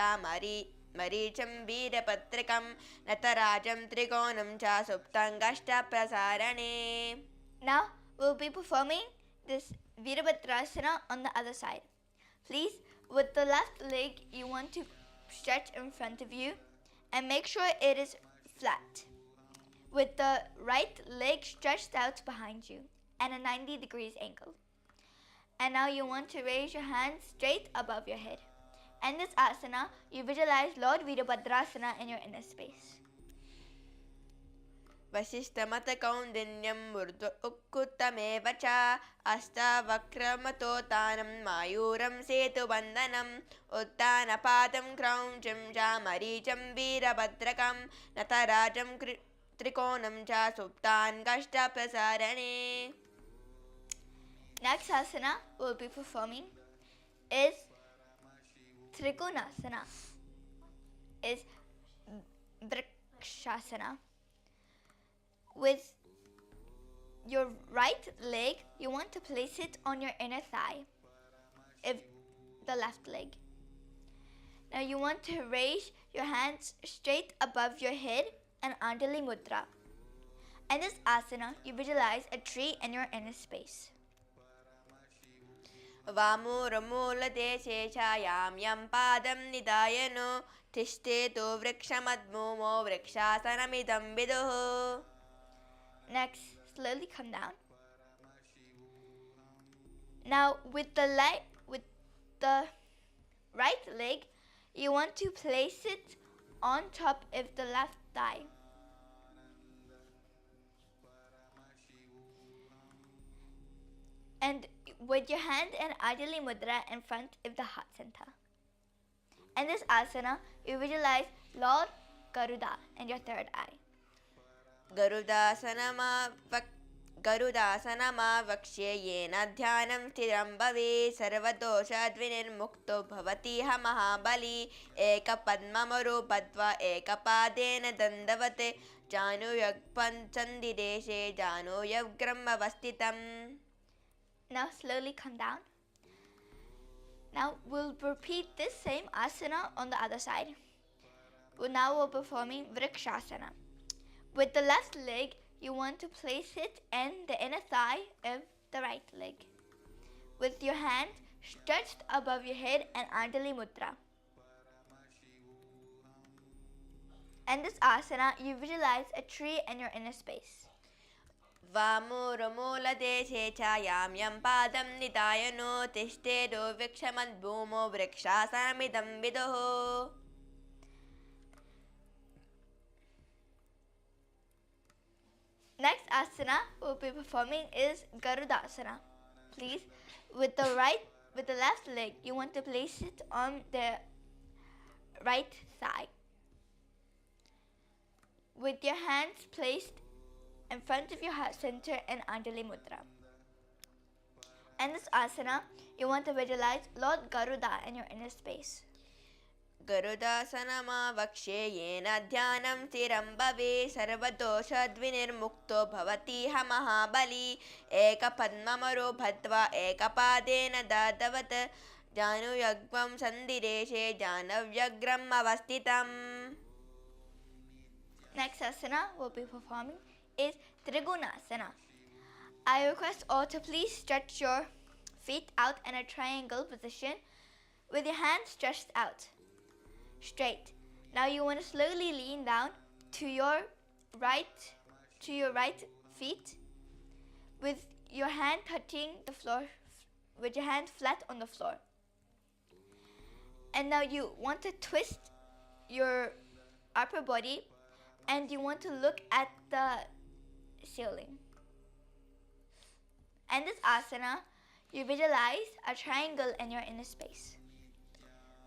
मरीचं वीरपत्रिकं नटराजं त्रिकोणं च सुप्ताङ्गष्टप्रसारणे. Now we'll be performing this Virabhadrasana on the other side. Please, with the left leg, you want to stretch in front of you and make sure it is flat. With the right leg stretched out behind you at a 90 degrees angle. And now you want to raise your hands straight above your head. And this asana, you visualize Lord Virabhadrasana in your inner space. वसिष्ठमतकौन्दिन्यं ऊर्ध्वकुक्कुटमेव च अष्टवक्रमतोत्तानं मयूरं सेतुबन्धनम् उत्तानपादं क्रौञ्चं च मरीचं वीरभद्रकं नटराजं त्रिकोणं च सुप्ताङ्गष्टप्रसारणे. Next asana we'll be performing is Trikonasana, is Vrikshasana. With your right leg, you want to place it on your inner thigh, if the left leg. Now you want to raise your hands straight above your head and Anjali Mudra. And this asana, you visualize a tree in your inner space. वामूरमूलदेशे छायां यं पादं निधायनो तिष्ठेतो वृक्षमद्भूमो वृक्षासनमिदं विदुः. Next, slowly come down. Now with the right leg, you want to place it on top of the left thigh. And with your hand in Anjali Mudra in front of the heart center. And this asana, you visualize Lord Garuda in your third eye. गरुडासनमा वक्ष्ये येन ध्यानं स्थिरं भवेत् सर्वदोषद्विनिर्मुक्तो भवति ह महाबली एकपद्ममरो बद्ध्वा एकपादेन दण्डवत् जानुयग्पञ्चन्दिदेशे जानुयग्रमवस्थितम्. Now slowly come down. Now we'll repeat this same asana on the other side. Now we're performing Vrikshasana. With the left leg, you want to place it in the inner thigh of the right leg. With your hand stretched above your head and Anjali Mudra. And this asana, you visualize a tree in your inner space. वामोरमूलदेशे छायां यं पादं निधायनो तिष्ठेदो विक्षमद्भूमो वृक्षासनमिदं विदुः. Next asana we'll be performing is Garudasana. Please, with the left leg, you want to place it on the right thigh. With your hands placed in front of your heart center in Anjali Mudra. And this asana, you want to visualize Lord Garuda in your inner space. गरुडासनमावक्ष्ये येन ध्यानं स्थिरं भवेत् सर्वदोषद्विनिर्मुक्तो भवतीह महाबली. एकपद्ममरो भत्वा एकपादेन दादवत् जानुयग्मं सन्दिरेशे जानव्यग्रम् अवस्थितम्. Next asana we'll be performing is Trigunasana. I request all to please stretch your feet out in a triangle position with your hands stretched out straight. Now you want to slowly lean down to your right feet with your hand touching the floor, with your hand flat on the floor. And now you want to twist your upper body and you want to look at the ceiling. And this asana, you visualize a triangle in your inner space.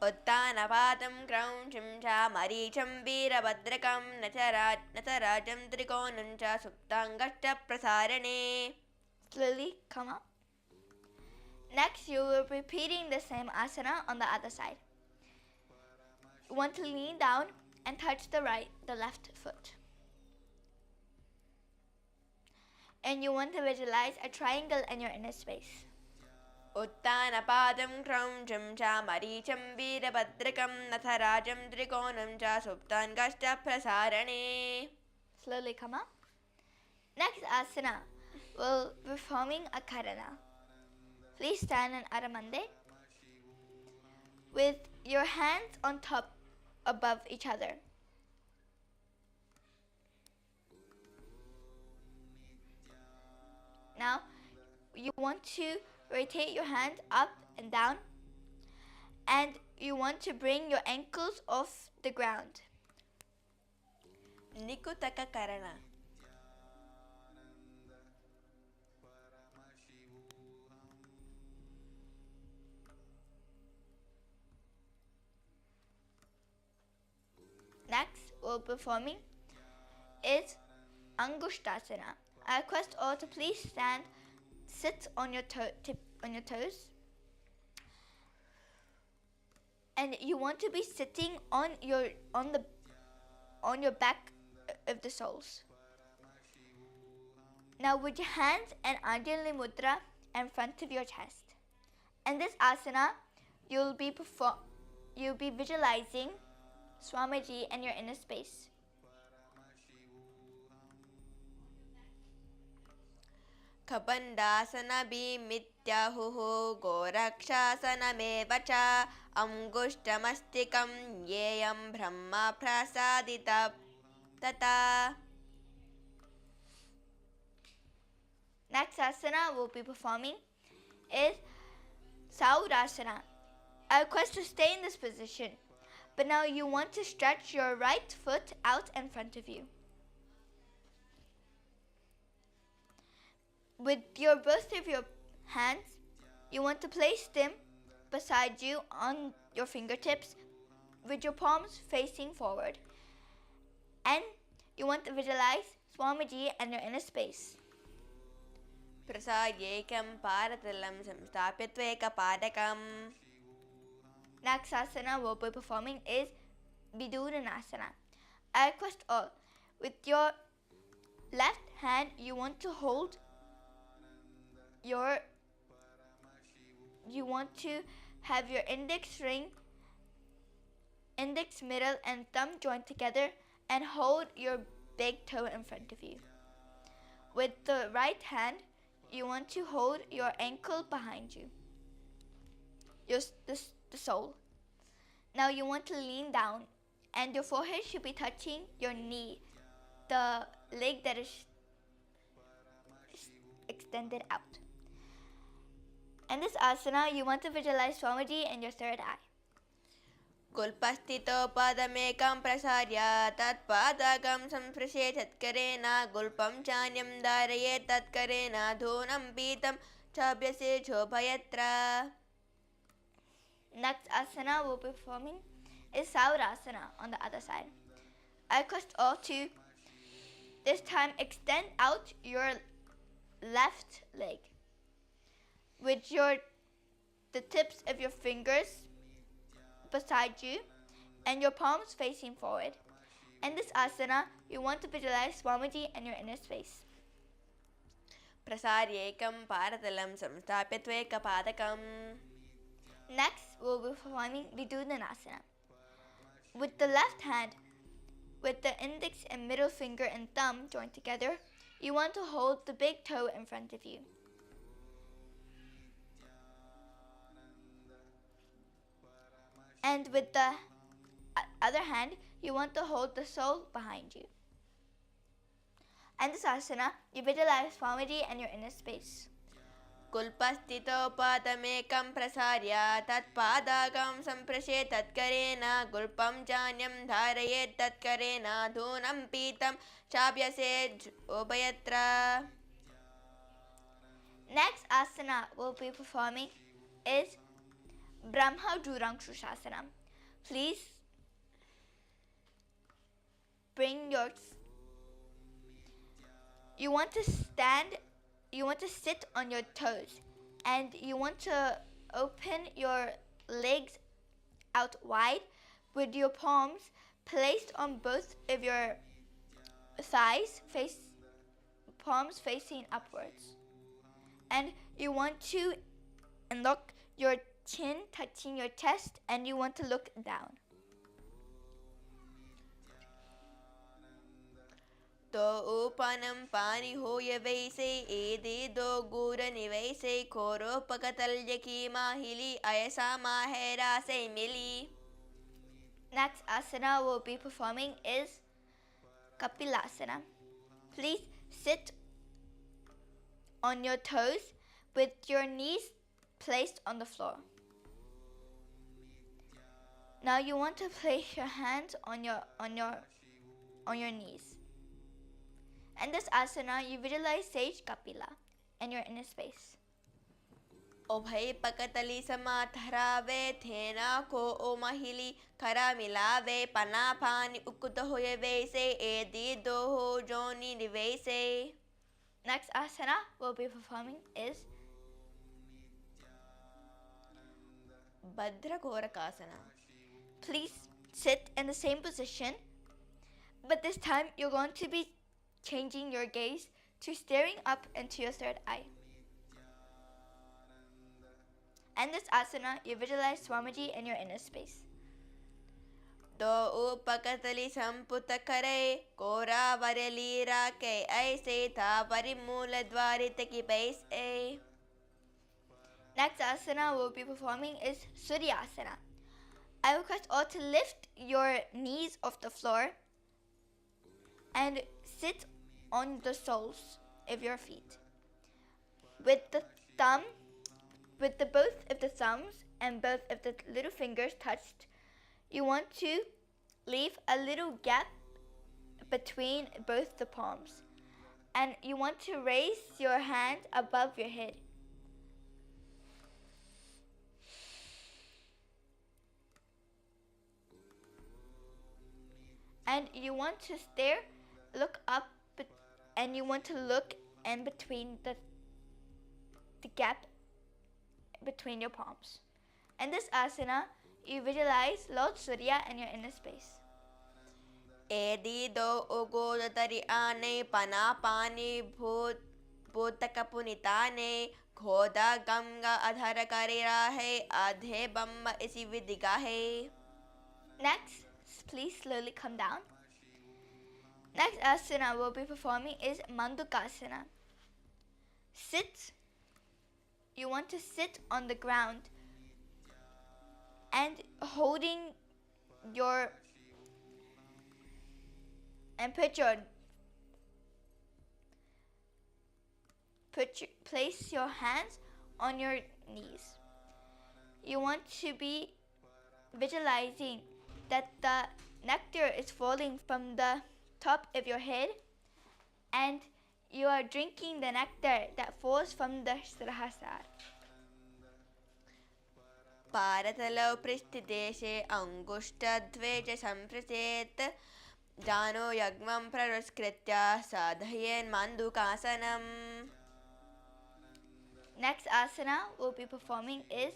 उत्तानपादं क्रौञ्चं च मरीचं वीरभद्रकं नटराजं त्रिकोणं च सुप्ताङ्गश्च प्रसारणे. Slowly come up. Next, you will be repeating the same asana on the other side. You want to lean down and touch the left foot. And you want to visualize a triangle in your inner space. उत्तानपादं क्रौञ्चं च मरीचं वीरभद्रकं नटराजं त्रिकोणं च सुप्ताङ्गश्च प्रसारणे. Slowly come up. Next asana, we'll be performing a karana. Please stand in Aramande with your hands on top above each other. Now, you want to rotate your hands up and down, and you want to bring your ankles off the ground. निकुतक Karan. Next, we're performing is Angushtasana. I request all to please sit on your toes, and you want to be sitting on your back of the soles. Now with your hands and Anjali Mudra in front of your chest. In this asana, you'll be visualizing Swamiji in your inner space. कबन्दासनभिमित्याहुः गोरक्षासनमेव च अङ्गुष्ठमस्तिकं येयं ब्रह्म प्रसादितं तथा. Next asana we'll be performing is Saurasana. I request to stay in this position, but now you want to stretch your right foot out in front of you. With both of your hands, you want to place them beside you on your fingertips with your palms facing forward. And you want to visualize Swamiji in your inner space. प्रसाद्येकं पारतलं संस्थाप्य त्वेकपादकम्. Next asana we'll be performing is Vidurasana. I request all, with your left hand, you want to have your index ring index, middle, and thumb joined together and hold your big toe in front of you. With the right hand, you want to hold your ankle behind you, the sole. Now you want to lean down and your forehead should be touching your knee, the leg that is extended out. And this asana, you want to visualize Swamiji in your third eye. गुल्पस्थितो पादमेकं प्रसार्य तत्पादकं संस्पृशे तत्करेण गुल्पं चान्यं धारयेत् तत्करेण धूनं पीतं चाभ्यसे शोभयत्र. Next asana we'll be performing is Saurasana on the other side. I request all to this time extend out your left leg with the tips of your fingers beside you and your palms facing forward. In this asana, you want to visualize Swamiji and your inner space. प्रसार्येकं पारतलं संस्थाप्य त्वेकपादकम्. Next, we'll be performing Vidudhanasana. With the left hand, with the index and middle finger and thumb joined together, you want to hold the big toe in front of you. And with the other hand, you want to hold the sole behind you. And this asana, you visualize Swamiji and your inner space. गुल्पस्थितो पादमेकं प्रसार्य तत्पादकं संस्पृशे तत्करेण गुल्पं चान्यं धारयेत् तत्करेण धूनं पीतं चाभ्यसे शोभयत्र. Next asana we'll be performing is Brahma Durangshusasana. Please bring you want to sit on your toes and you want to open your legs out wide with your palms placed on both of your thighs, palms facing upwards. And you want to look your chin touching your chest and you want to look down. तो ऊपनं पानि होय वैसे एदे दो गुर निवैसे खोरोपकतल्यकी माहिली अयसा माहेरा से मिली. Next asana we'll be performing is Kapilasana. Please sit on your toes with your knees placed on the floor. Now you want to place your hands on your knees. And this asana, you visualize Sage Kapila in your inner space. उभय पकतली समाधरावे थेना को ओ महिली खरा मिलावे पना पानी उकुत होय वैसे एदी दो हो जोनी निवैसे. Next asana we'll be performing is Bhadragorakasana. Please sit in the same position, but this time you're going to be changing your gaze to staring up into your third eye. And this asana, you visualize Swamiji in your inner space. दो उपकतली संपुत करे कोरा वरलीरा के ऐसे था परिमूल द्वारित की पैसे. Next asana we'll be performing is Suryasana. I request all to lift your knees off the floor and sit on the soles of your feet. With both of the thumbs and both of the little fingers touched, you want to leave a little gap between both the palms. And you want to raise your hand above your head. And you want to look up, and you want to look in between the gap between your palms. In this asana, you visualize Lord Surya in your inner space. एदी दो उगोदतरी आने पना पानी भूतक पुनिताने खोदा गंगा अधर करे राहे आधे बम्ब इसी विदिगा है. Next, please slowly come down. Next asana we'll be performing is Mandukasana. Sit. You want to sit on the ground and holding your and place your hands on your knees. You want to be visualizing that the nectar is falling from the top of your head and you are drinking the nectar that falls from the Srahasar. पारतलौ पृष्ठदेशे अङ्गुष्ठद्वे च सम्प्रसेत् जानो यग्मं प्ररुस्कृत्य साधयेन्मान्दुकासनम्. Next asana we'll be performing is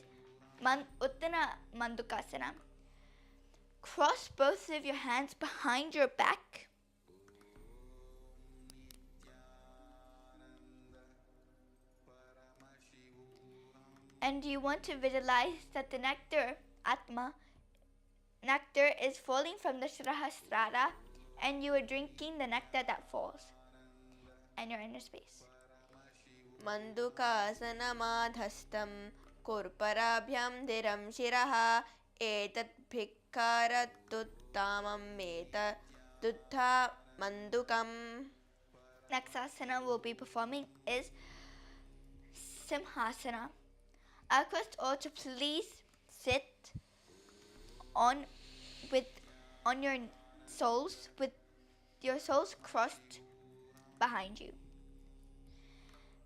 Uttana Mandukasana. Cross both of your hands behind your back. And you want to visualize that the nectar, Atma, nectar is falling from the Srahasrara and you are drinking the nectar that falls. And you're in a space. मन्दुकासनमाधस्तं कुर्पराभ्यां धिरं शिरः एतत् भिक्खारतुत्तामं एतदुत्था मन्दुकम्. Next asana we'll be performing is Simhasana. I request all to please sit on your soles with your soles crossed behind you.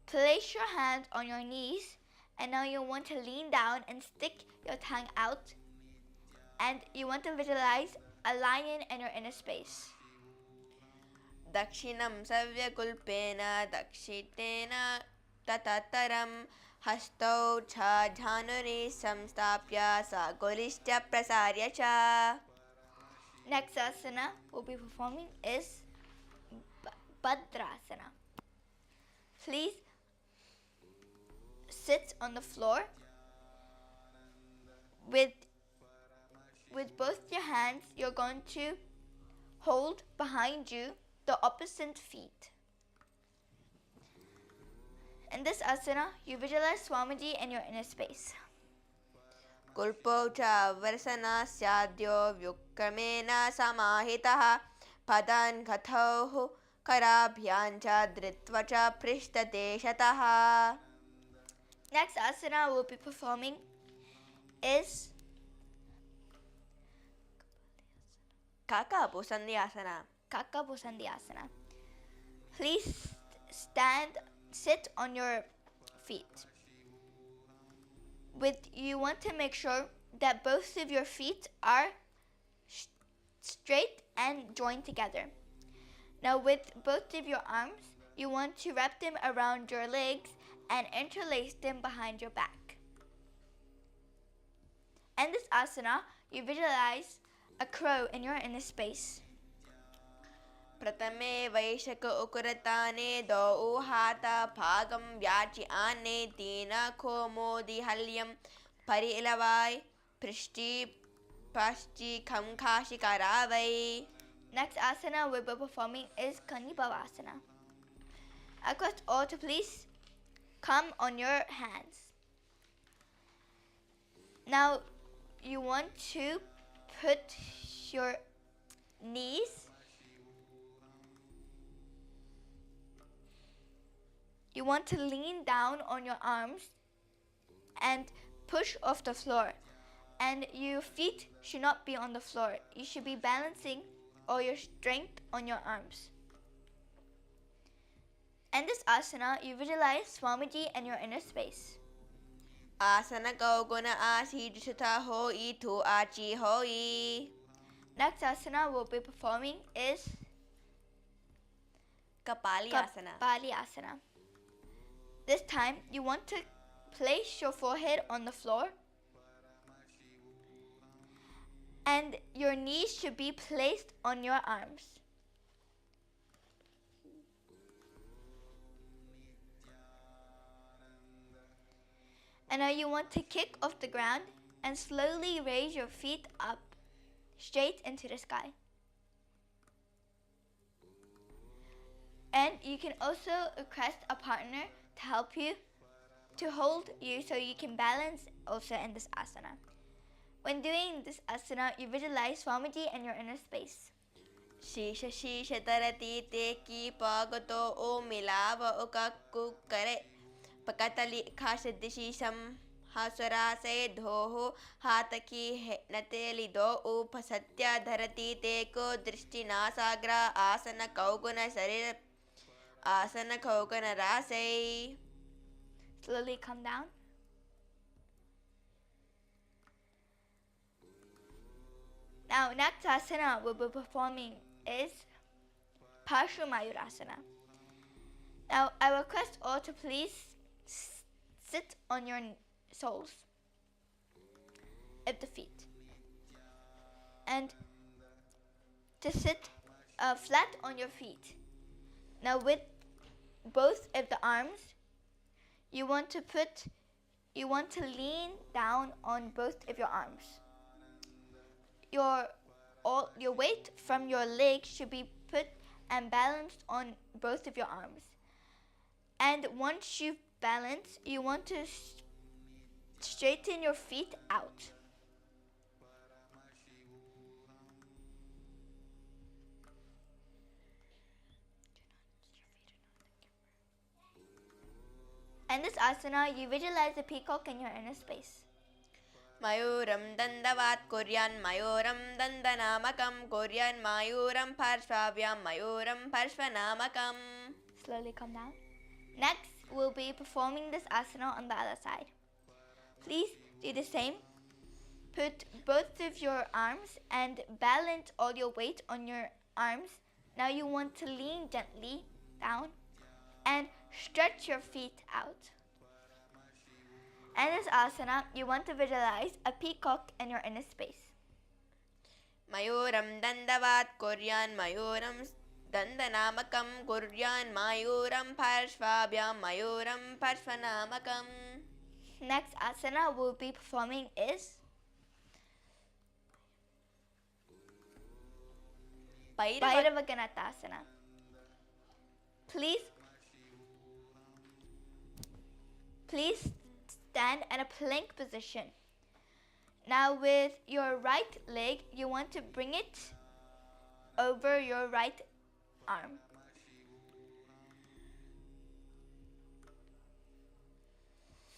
Place your hands on your knees and now you want to lean down and stick your tongue out and you want to visualize a lion in your inner space. दक्षिणं सव्यकुल्पेन दक्षिणेन तततरं हस्तौ च झानुरी संस्थाप्य सागोलिश्च प्रसार्य च. Next asana we'll be performing is Bhadrasana. Please sit on the floor with both your hands. You're going to hold behind you the opposite feet. In this asana, you visualize Swamiji in your inner space. कुल्पौ च वर्सनास्याद्यो व्युत्क्रमेण समाहितः पदान् कथौः कराभ्यां च धृत्वा च पृष्ठते शतः. Next asana we'll be performing is Kakabusandhyasana. Kakabusandhyasana. Please sit on your feet. You want to make sure that both of your feet are straight and joined together. Now with both of your arms, you want to wrap them around your legs and interlace them behind your back. In this asana, you visualize a crow in your inner space. प्रथमे वैशक उकुरताने दो हाता भागं व्याचि आने तीन खोमोदि हल्यं परिलवाय पृष्टि पश्चि खंखाशि करावै. Next asana we'll be performing is Kanibhavasana. I request all to please come on your hands. Now you want to put your knees You want to lean down on your arms and push off the floor. And your feet should not be on the floor. You should be balancing all your strength on your arms. In this asana, you visualize Swamiji and your inner space. Asana gauguna asidsuta hoi tu achi hoi. Next asana we'll be performing is Kapali asana. Kapali asana. This time, you want to place your forehead on the floor and your knees should be placed on your arms. And now you want to kick off the ground and slowly raise your feet up straight into the sky. And you can also request a partner to help you, to hold you so you can balance also in this asana. When doing this asana, you visualize Swamiji and your inner space. Shisha shisha tarati te ki pagato o milava o kakukare. Pakatali khashadishi sam hasara se dhoho hataki nateli do upasatya dharati te ko drishti nasagra asana kauguna sarira asana kauguna rase. Slowly come down. Now, next asana we'll be performing is Parshumayurasana. Now, I request all to please sit on your soles of the feet and to sit flat on your feet. Now, with both of the arms, you want to lean down on both of your arms. Your weight from your legs should be put and balanced on both of your arms. And once you've balanced, you want to straighten your feet out. In this asana, you visualize the peacock in your inner space. Mayuram dandavat kuryan mayuram dandanamakam kuryan mayuram parshvavyam mayuram parshvanamakam. Slowly come down. Next, we'll be performing this asana on the other side. Please do the same. Put both of your arms and balance all your weight on your arms. Now you want to lean gently down and stretch your feet out. In this asana, you want to visualize a peacock in your inner space. Mayuram dandavat kuryan mayuram dandanamakam kuryan mayuram parshvavyam mayuram parshvanamakam. Next asana we'll be performing is Bhairavaganattasana. Please stand in a plank position. Now with your right leg, you want to bring it over your right arm.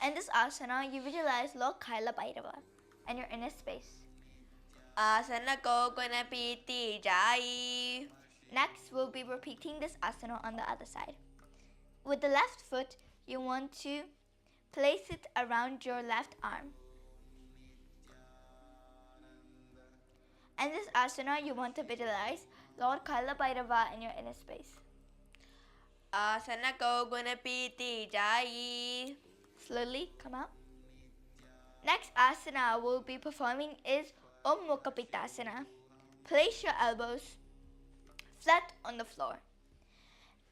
In this asana, you visualize Lord Kaila Bhairava and your inner space. Asana kokuna piti jai. Next, we'll be repeating this asana on the other side. With the left foot, you want to place it around your left arm. In this asana, you want to visualize Lord Kaila Bhairava in your inner space. Asana kokuna piti jai. Slowly come out. Next asana we'll be performing is Om Mukha-Pittasana. Place your elbows flat on the floor.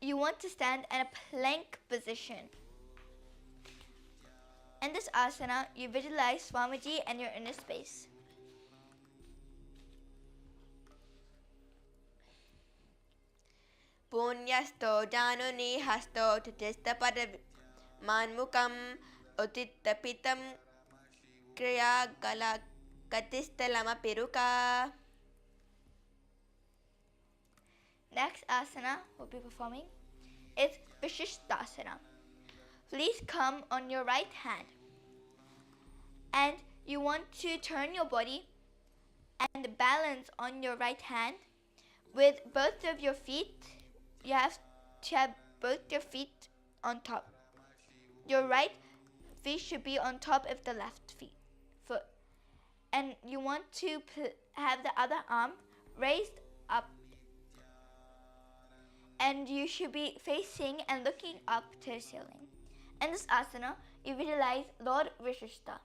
You want to stand in a plank position. In this asana, you visualize Swamiji and your inner space. Punyasto januni hasto titistapad manmukam utittapitam kriya gala katistalama piruka. Next asana we'll be performing is Vishishtasana. Please come on your right hand and you want to turn your body and balance on your right hand with both of your feet. You have to have both your feet on top. Your right feet should be on top of the left foot. And you want to have the other arm raised up. And you should be facing and looking up to the ceiling. In this asana, you visualize Lord Vishishta.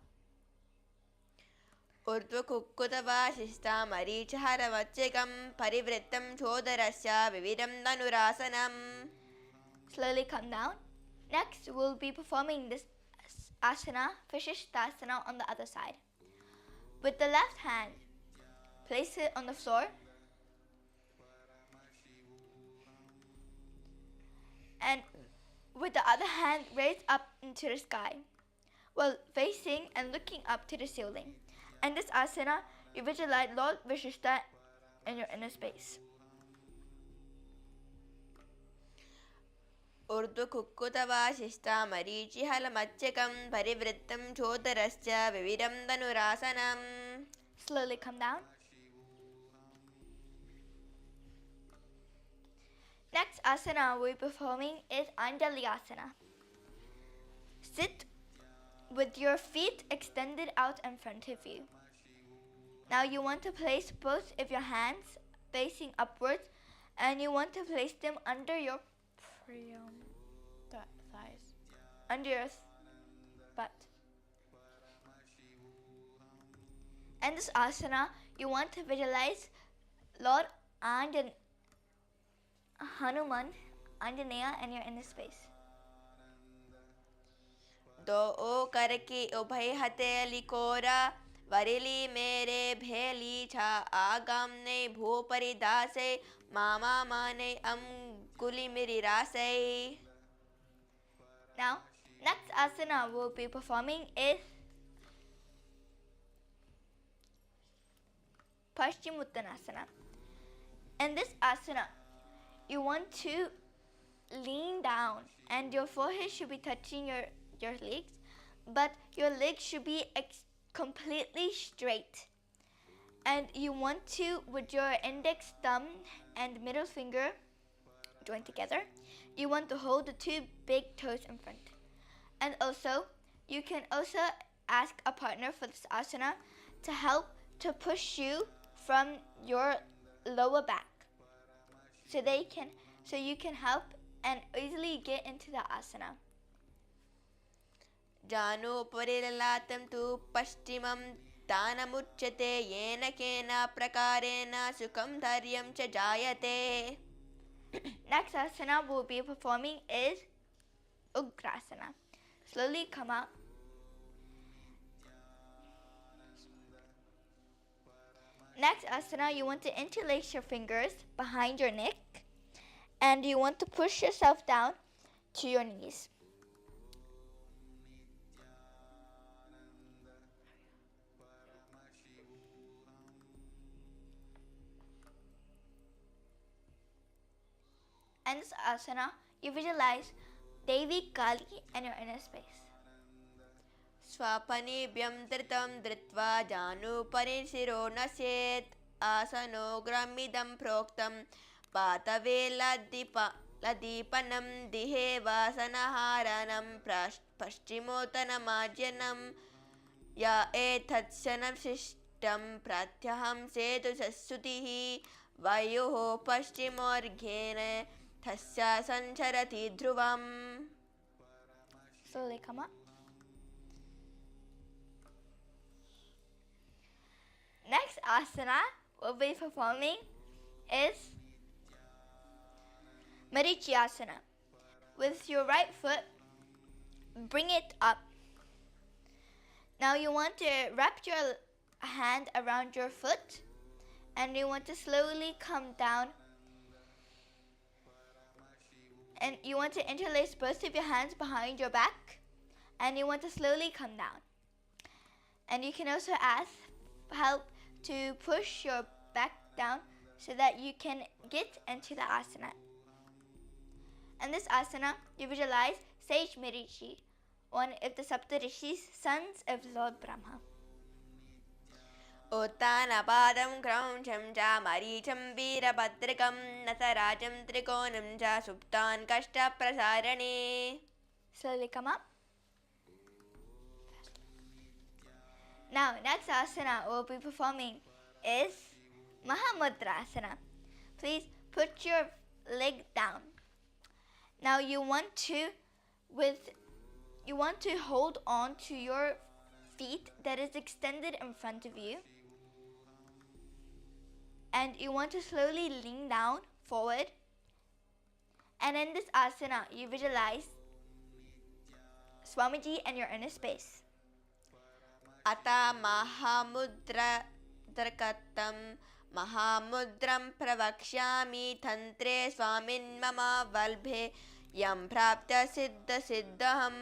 Urdhva kukkutava shista marichahara vachikam parivrittam chodarasya vividam danurasanam. Slowly come down. Next, we'll be performing this asana, Vishishtasana, on the other side. With the left hand, place it on the floor. And with the other hand, raise up into the sky, while facing and looking up to the ceiling. And this asana, you visualize Lord Vishishta in your inner space. ऊर्ध्वकुक्कुटवासिष्ठा मरीचिहलमच्चकं परिवृत्तं चोदरश्च विविधं धनुरासनम्. Slowly come down. Next asana we'll be performing is Anjali Asana. Sit with your feet extended out in front of you. Now you want to place both of your hands facing upwards, and you want to place them under your thighs, under your butt. And this asana, you want to visualize Lord Hanuman, Anjaneya, and you're in this space. दो ओ करके उभय हथेली कोरा वरिली मेरे भेली छा आगम ने भूपरि दासे मामा माने अंकुली मेरी रासे. Now, next asana we'll be performing is Paschimottanasana. In this asana, you want to lean down and your forehead should be touching your legs, but your legs should be completely straight. And you want to, with your index thumb and middle finger joined together, you want to hold the two big toes in front. And also, you can also ask a partner for this asana to help to push you from your lower back, so you can help and easily get into the asana. जानो परिललातं तु पश्चिमं दानमुच्यते येन केन प्रकारेण सुखं धैर्यं च जायते. Next asana we'll be performing is Ugrasana. Slowly come out. Next asana, you want to interlace your fingers behind your neck and you want to push yourself down to your knees. And this asana, you visualize Devi Kali and your inner space. स्वपनिभ्यं धृतं धृत्वा जानुपरिशिरो नश्येत् आसनो ग्रमिदं प्रोक्तं पातवे लदीपनं दिहे वासनहारणं पश्चिमोत्तनमार्जनं या एतत्सनशिष्टं प्रत्यहं सेतु सत्सुतिः वायुः पश्चिमोर्घ्येन तस्य संचरति ध्रुवम्. Slowly come up. Next asana we'll be performing is Marichyasana. With your right foot, bring it up. Now you want to wrap your hand around your foot and you want to slowly come down. And you want to interlace both of your hands behind your back and you want to slowly come down. And you can also ask help to push your back down so that you can get into the asana. And this asana, you visualize Sage Marichi, one of the Saptarishis, sons of Lord Brahma. उत्तानपादं क्रौञ्चं च मरीचं वीरभद्रकं नटराजं त्रिकोणं च सुप्तान् कष्टप्रसारणे. Slowly come up. Now, next asana we'll be performing is Mahamudrasana. Please put your leg down. Now you want to hold on to your feet that is extended in front of you. And you want to slowly lean down forward. And in this asana, you visualize Swamiji and your inner space. अता महामुद्रा द्रकत्तं महामुद्रं प्रवक्ष्यामि तन्त्रे स्वामिन् मम वल्भे यं प्राप्त सिद्धसिद्धहं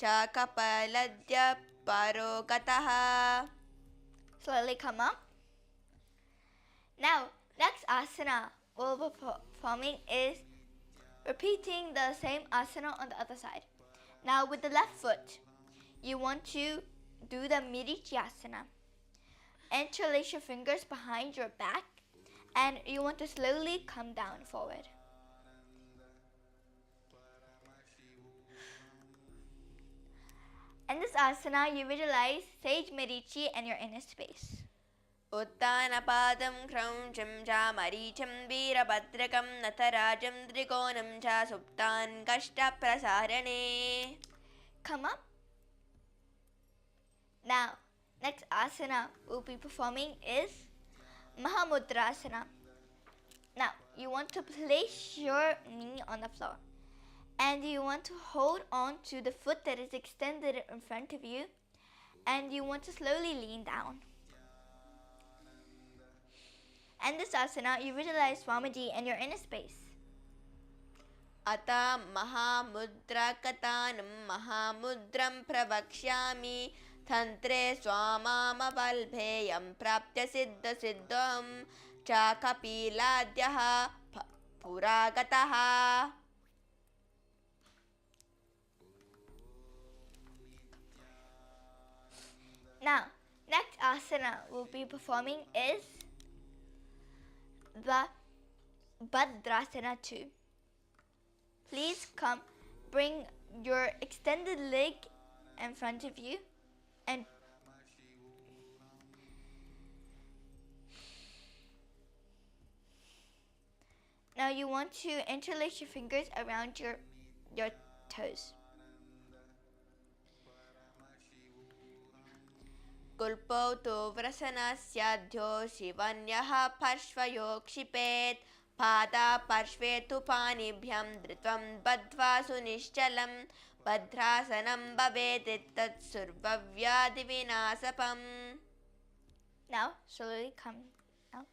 च कपलद्य परो गतः. Slowly come up. Now, next asana we'll be performing is repeating the same asana on the other side. Now, with the left foot, you want to do the Mirichi asana. Interlace your fingers behind your back and you want to slowly come down forward. In this asana, you visualize Sage Mirichi and your inner space. उत्तानपादं क्रौञ्चं च मरीचं वीरभद्रकं नतराजं त्रिकोणं च सुप्तान् कष्टप्रसारणे. Come up. Now, next asana we'll be performing is Mahamudrasana. Now, you want to place your knee on the floor and you want to hold on to the foot that is extended in front of you and you want to slowly lean down. And this asana, you visualize Swamiji and your inner space. अतः महामुद्राकतानं महामुद्रं प्रवक्ष्यामि तन्त्रे स्वामामवल्भेयं प्राप्य सिद्धसिद्धं च कपिलाद्यः पुरागतः. Now, next asana we'll be performing is the Bhadrasana 2. Please come, bring your extended leg in front of you and now you want to interlace your fingers around your toes. कुल्पौ तु व्रसनस्याद्यो शिवन्यः पार्श्वयो क्षिपेत् पादा पार्श्वे तु पाणिभ्यां धृत्वं बद्ध्वा सुनिश्चलं भद्रासनं भवेत् तत् सर्वव्याधिविनाशपम्. Now, slowly come out.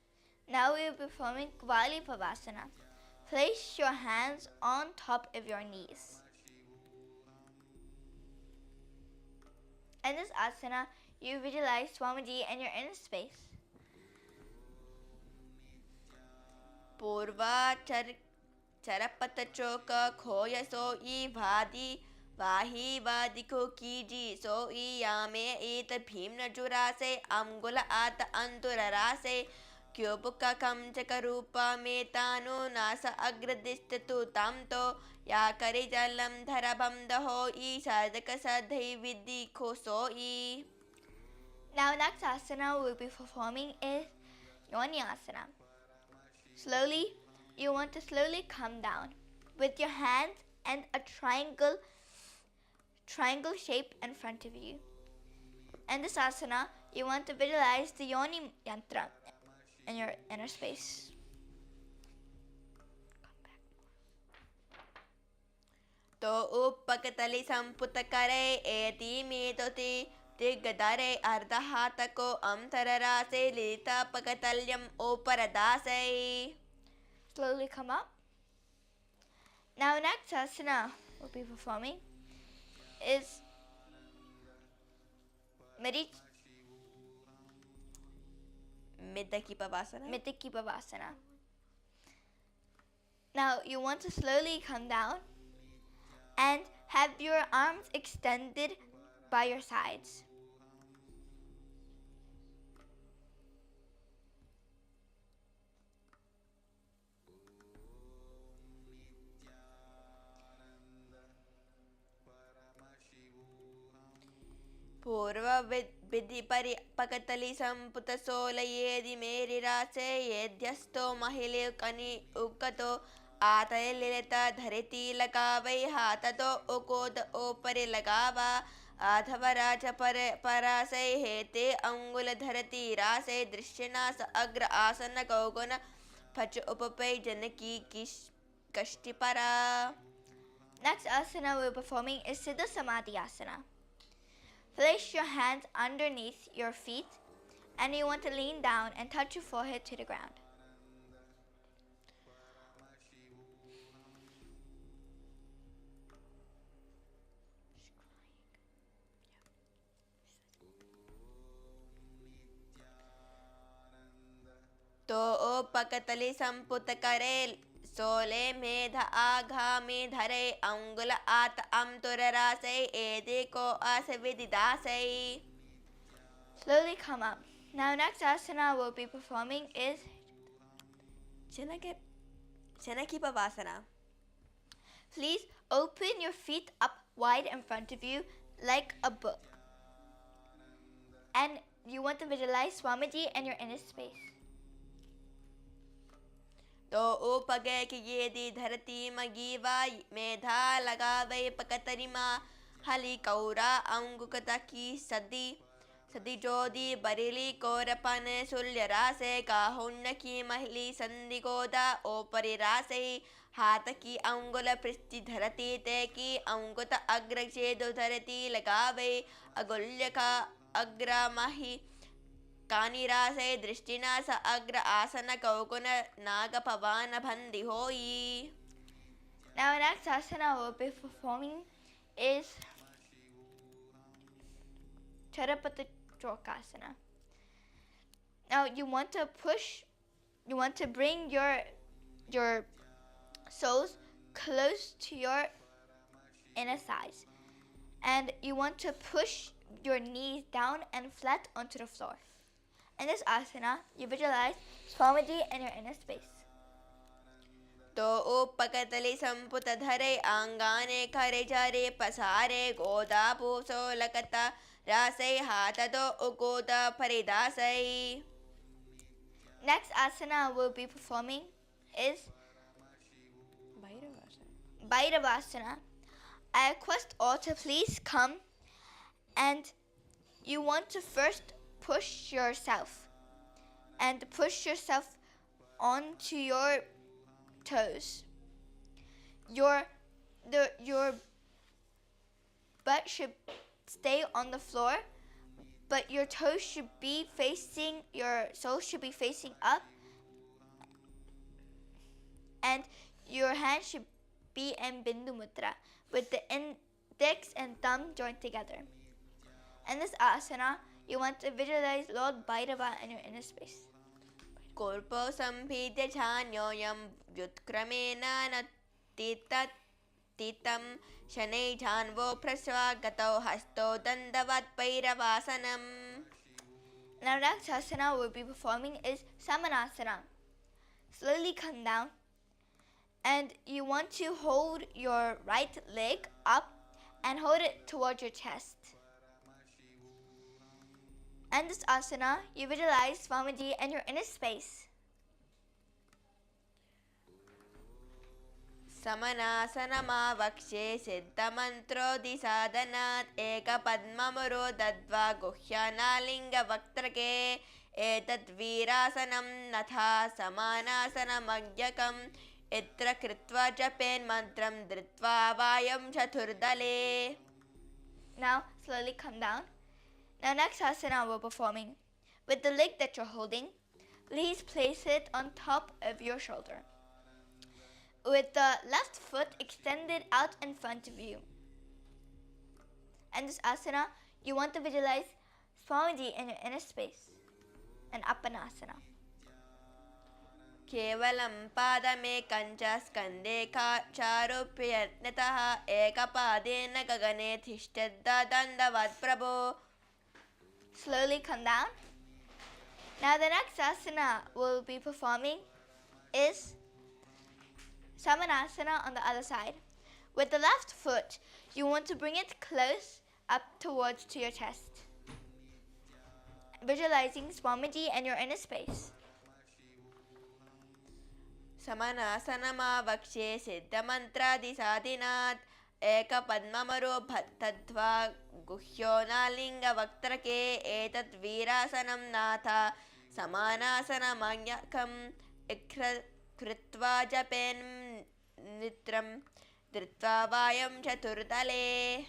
Now we will be performing Kvali Pavasana. Place your hands on top of your knees. In this asana, you visualize Swamiji and your inner space. पूर्वाचर चरपतचोक खोयसो ई भादी वाही वादिको कीजी सो ई यामे ईत भीम्न जुरासे अंगुल आत अंतुररासे क्योबुककं चकरूपा मेतानु नास अग्रदिष्टतु ताम तो या करि जलम धरभम दहो ई साधक सधै विधि खोसो ई. Now, next asana we'll be performing is Yoni Asana. Slowly, you want to slowly come down with your hands and a triangle shape in front of you. In this asana, you want to visualize the Yoni Yantra in your inner space. तो उपकतली संपुतकरे एति मेतोति दिग्गदरे अर्धहातको अंतररासे लितापकतल्यम ओपरदासे. Slowly come up. Now, next asana we'll be performing is Middaki Pavasana. Mitiki Pavasana. Now, you want to slowly come down and have your arms extended by your sides. पूर्व विधि परिपकतली संपुत सोलयेदि मेरि रासे येद्यस्तो महिले कनि उक्कतो आतय लिलता धरती लगावै हाततो उकोद ओपरि लगावा आधवराज परासे हेते अंगुल धरती रासे दृश्यनास अग्र आसन गौगुण पच उपपै जनकी कष्टि परा. Next asana we're performing is Siddha Samadhi Asana. Place your hands underneath your feet and you want to lean down and touch your forehead to the ground. तो ओपकतली संपुत करेल सोले मेध आघा में धरे अंगुल आत तुररासे एदे को अस विदिदासे. Slowly come up. Now next asana we'll be performing is Janakipavasana. please open your feet up wide in front of you like a book. And you want to visualize Swamiji and your inner space. तो उपगे कि येदि धरती मगीवा मेधा लगावे पकतरिमा हली कौरा अंगुकता की सदी सदी जोदी बरिली कोरपन सुल्य रासे काहुण्य की महली संधि गोदा ओपरि रासे हाथ की अंगुल पृष्ठि धरती ते की अंगुत अग्र छेदो धरती लगावे अगुल्य का अग्र मही कानिरासे दृष्टिना स अग्र आसन कौकुन नागपवान बंदी होई. Now next asana we'll be performing is Charapata Chokasana. Now you want to bring your soles close to your inner thighs, and you want to push your knees down and flat onto the floor. In this asana, you visualize Swamiji and your inner space. तो उपकतली संपुत धरे आंगाने खरे झरे पसारे गोदा पूसो लकता रासे हाथ दो उगोदा परिदासे. Next asana we'll be performing is Bhairavasana. I request all to please come, and you want to first push yourself onto your toes. Your butt should stay on the floor, but your toes should be facing, your soles should be facing up, and your hand should be in Bindu Mudra with the index and thumb joined together. In this asana, you want to visualize Lord Bhairava in your inner space. Korpo sambhidya jhanyoyam yutkrameena natitat titam shanai jhanvo prasvagato hasto dandavat Bhairavasanam. Now next asana we'll be performing is Samanasana. Slowly come down, and you want to hold your right leg up and hold it towards your chest. And this asana, you visualize Swamiji and your inner space. Samanasana siddha mantro disadanat eka padmamuro dadva guhyanalinga vaktrake etat virasanam natha samanasana magyakam itra kritva japen mantram dritva vayam chaturdale. Now slowly come down. Now next asana we're performing. With the leg that you're holding, please place it on top of your shoulder, with the left foot extended out in front of you. And this asana, you want to visualize Swamiji in your inner space, an Apanasana. केवलं पादमे कञ्चस्कन्धे चारुप्ययत्नतः एकपादेन गगने तिष्ठद्दण्डवत् प्रभो. Slowly come down. Now the next asana we'll be performing is Samanasana on the other side. With the left foot, you want to bring it close up towards to your chest, visualizing Swamiji and your inner space. Samanasana siddha mantradisadinat eka padmamaro bhattadva guhyonalinga vaktrake etat virasanam natha samanasana manyakam kritva japen nitram dritva vayam chaturdale.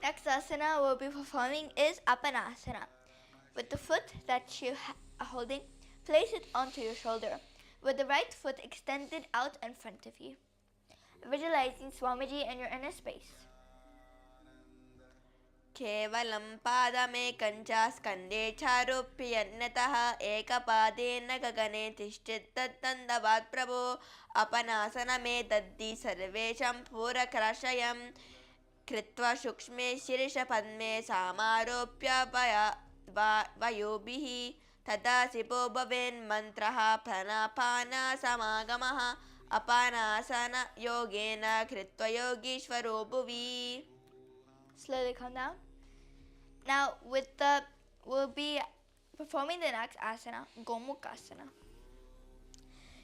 Next asana we'll be performing is Apanasana. With the foot that you are holding, place it onto your shoulder, with the right foot extended out in front of you, visualizing Swamiji in your inner space. केवलं पादमेकं च स्कन्धे चारोप्य यन्नतः एकपादेन गगने तिष्ठेत् तद्दण्डवात् प्रभो अपनासनमे दद्धि सर्वेषां पूरकराश्रयं कृत्वा सूक्ष्मे शीर्षपद्मे समारोप्य वायुभिः तदा शिवो भवेन्मन्त्रः प्राणापानसमागमः अपानासनयोगेन कृत्वा योगीश्वरो भुवि. Slowly come down. Now we'll be performing the next asana, Gomukasana.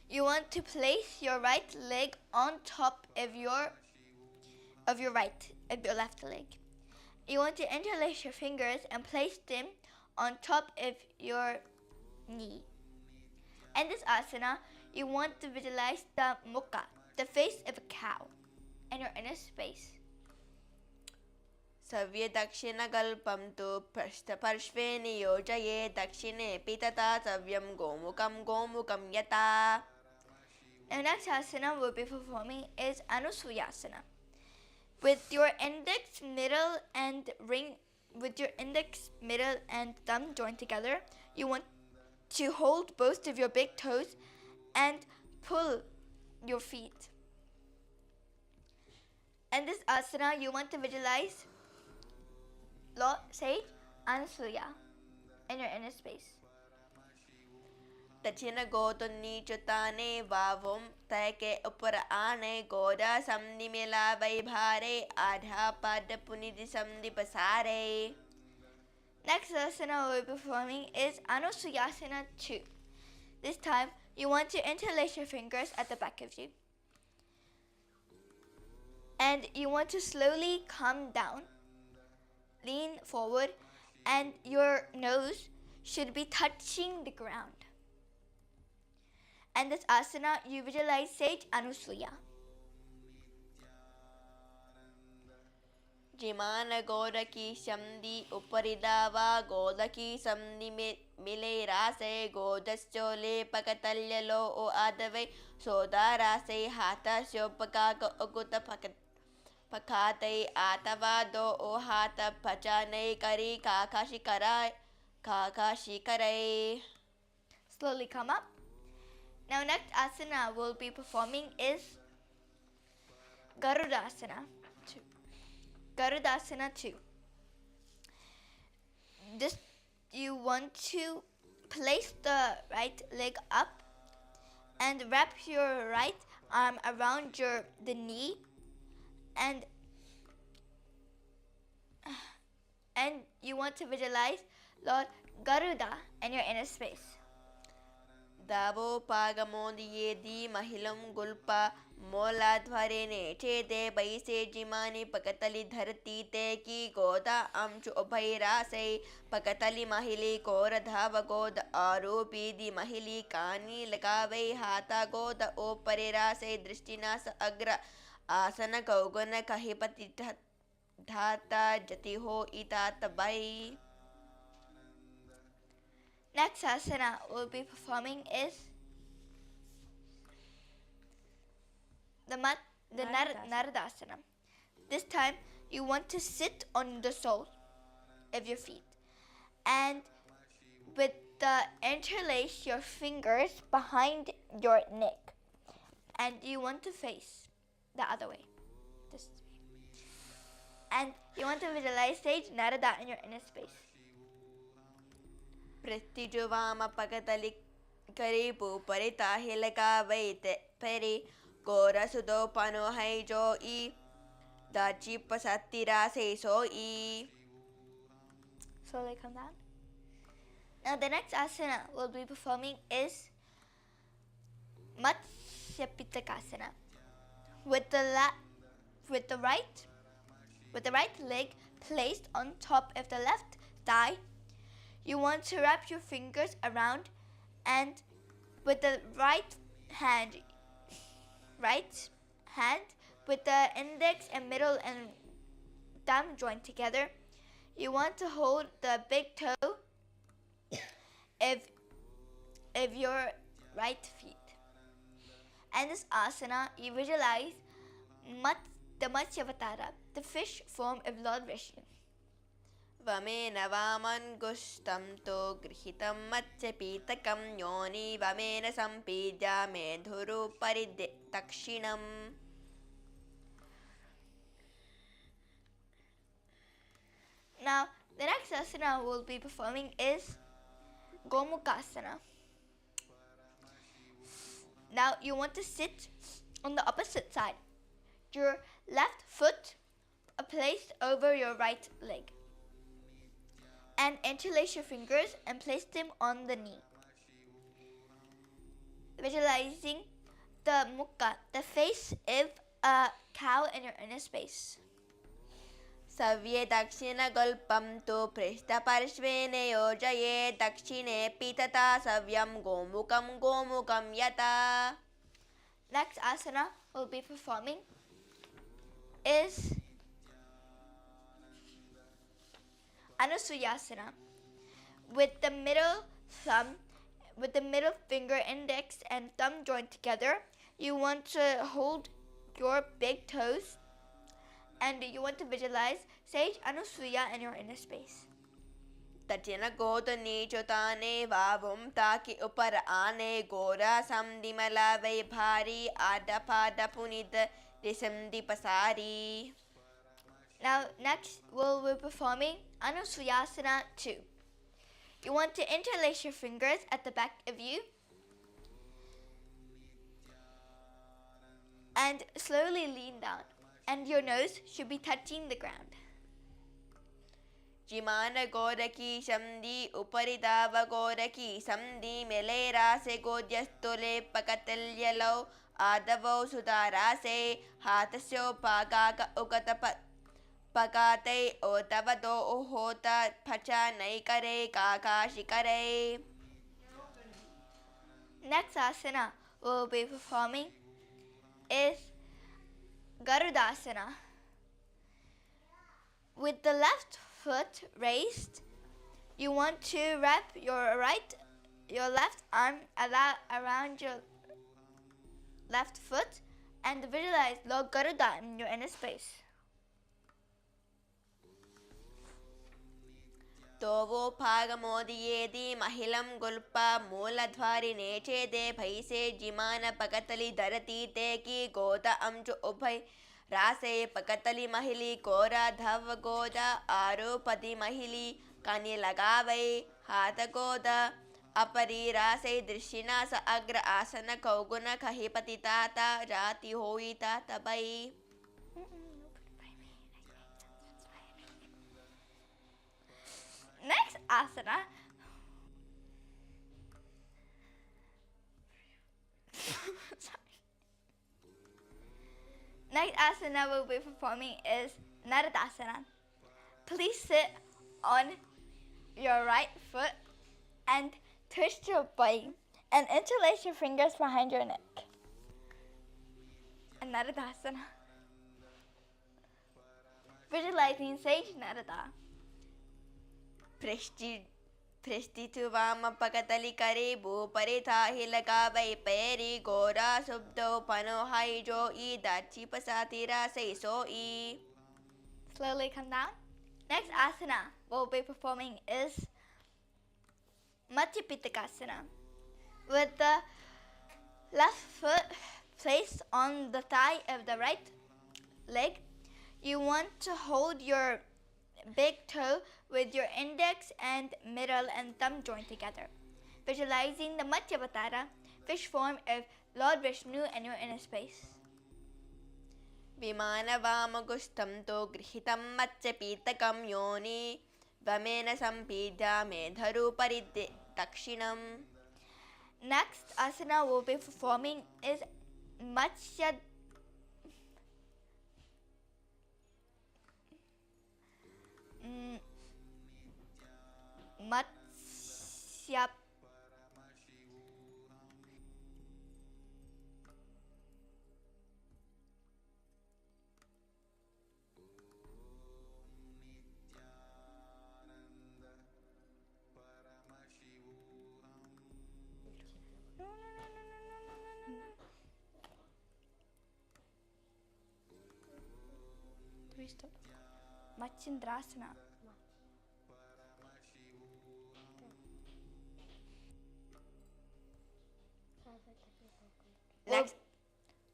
You want to place your right leg on top of your left leg. You want to interlace your fingers and place them on top of your knee. In this asana, you want to visualize the mukha, the face of a cow, in your inner space. सव्ये दक्षिणकल्पं तु पृष्ठपार्श्वे नियोजये दक्षिणेऽपि तथा सव्यं गोमुखं यथा. The next asana we'll be performing is Anusuyasana. With your index, middle, and thumb joined together, you want to hold both of your big toes and pull your feet. In this asana, you want to visualize Lord Sage Anasuya in your inner space. दक्षिण गोतु नीचुताने वावुम तैके ऊपर आने गोदा समदि मिला वै भारे आधा पाद पुनिधि समदि पसारे. Next asana we'll be performing is Anusuyasana 2. This time, you want to interlace your fingers at the back of you. And you want to slowly come down, lean forward, and your nose should be touching the ground. And this asana, you visualize Sage Anusuya. जिमान गोरकी समदि उपरिदावा गोदकी समदि मिले रासे गोदश्चोले पकतल्यलो ओ आदवे सोदा रासे हाथस्योपकाक उकुत पकाते आतवा दो ओ हाथ पचाने करी काकाशी करे. Slowly come up. Now next asana we'll be performing is Garudasana 2. Garudasana 2. This, you want to place the right leg up and wrap your right arm around the knee and you want to visualize Lord Garuda in your inner space. दावो पागमोदियेदि महिलं गुल्पा मोलाध्वरे नेचेते बैसे जिमानि पकतलि धरती ते की गोदा अंशु उभयरासे पकतलि महिली कोरधाव गोद आरोपीदि महिली कानी लगावे हाथा गोद ओपरे रासे दृष्टिनास अग्र आसन कौगुन कहिपति धाता जति हो इतात बै. Next asana we'll be performing is the Naradasana. This time you want to sit on the sole of your feet and with the interlace your fingers behind your neck and you want to face the other way. This way. And you want to visualize Sage Narada in your inner space. प्रस्तिजुवाम पकतलि करीपु परिता हिलका वैते पेरी गोरसुदो पनो है जो ई दाची पसत्तिरा से सो ई. Slowly come down. Now the next asana we'll be performing is Matsya Pitakasana. With the right leg placed on top of the left thigh, you want to wrap your fingers around and with the right hand with the index and middle and thumb joined together, you want to hold the big toe of your right feet. And this asana, you visualize the Matsyavatara, the fish form of Lord Vishnu. वमेन वामङ्गुष्ठं तो गृहीतं मत्स्यपीतकं योनि वमेन सम्पीड्य मेधुरुपरि दक्षिणम्. Now, the next asana we'll be performing is Gomukasana. Now, you want to sit on the opposite side. Your left foot placed over your right leg. And interlace your fingers and place them on the knee. Visualizing the mukha, the face of a cow in your inner space. सव्ये दक्षिणगल्पं तु पृष्ठपार्श्वेन योजये दक्षिणेऽपि तथा सव्यं गोमुखं यथा. Next asana we'll be performing is Anusuyasana. With the middle finger, index and thumb joined together, you want to hold your big toes and you want to visualize Sage Anusuya in your inner space. तटिन गोद नीचोताने वावुम ताकि ऊपर आने गोरा समदिमला वै भारी आदपाद पुनित रिसमदि पसारी. Now next we'll be performing Anusuyasana 2. You want to interlace your fingers at the back of you and slowly lean down, and your nose should be touching the ground. जिमान गोरकी समदि उपरि दाव गोरकी समदि मेलेरासे गोद्यस्तुले पकतल्यलौ आदवौ सुतारासे हातस्यो पाकाक उकत पकाते ओतवदो उहोता पचा नैकरे काकाशिकरे. Next asana we'll be performing is Garudasana. With the left foot raised, you want to wrap your left arm around your left foot and visualize Lord Garuda in your inner space. तोवो भागमोदियेदि महिलं गुल्पा मूलध्वारि नेचेदे भैसे जिमान पकतली धरती ते की गोदा अम्चु उभय रासे पकतली महिली कोरा धव गोदा आरोपति महिली कानी लगावै हाथ गोदा अपरी रासे दृशिना स अग्र आसन कौगुन खहिपति ताता राति होई तातबै. Next asana Next asana we'll be performing is Naradasana. Please sit on your right foot and twist your body and interlace your fingers behind your neck. And Naradasana. Visualizing Sage Narada. पृष्ठितु वाम पकतली करे भूपरि थाहि लगावै पैरी गोरा सुब्दो पनो high जो ई दाची पसाती रासे सो ई. Slowly come down. Next asana we'll be performing is Matsyapitakasana. With the left foot placed on the thigh of the right leg, you want to hold your big toe with your index and middle and thumb joined together, visualizing the Matsyavatara, fish form of Lord Vishnu in your inner space. विमानवामगुष्ठं तो गृहीतं मत्स्यपीतकं योनि वमेन सम्पीड्य मेधरूपरि दक्षिणम्. Next asana we'll be performing is Matsya Machindrasana.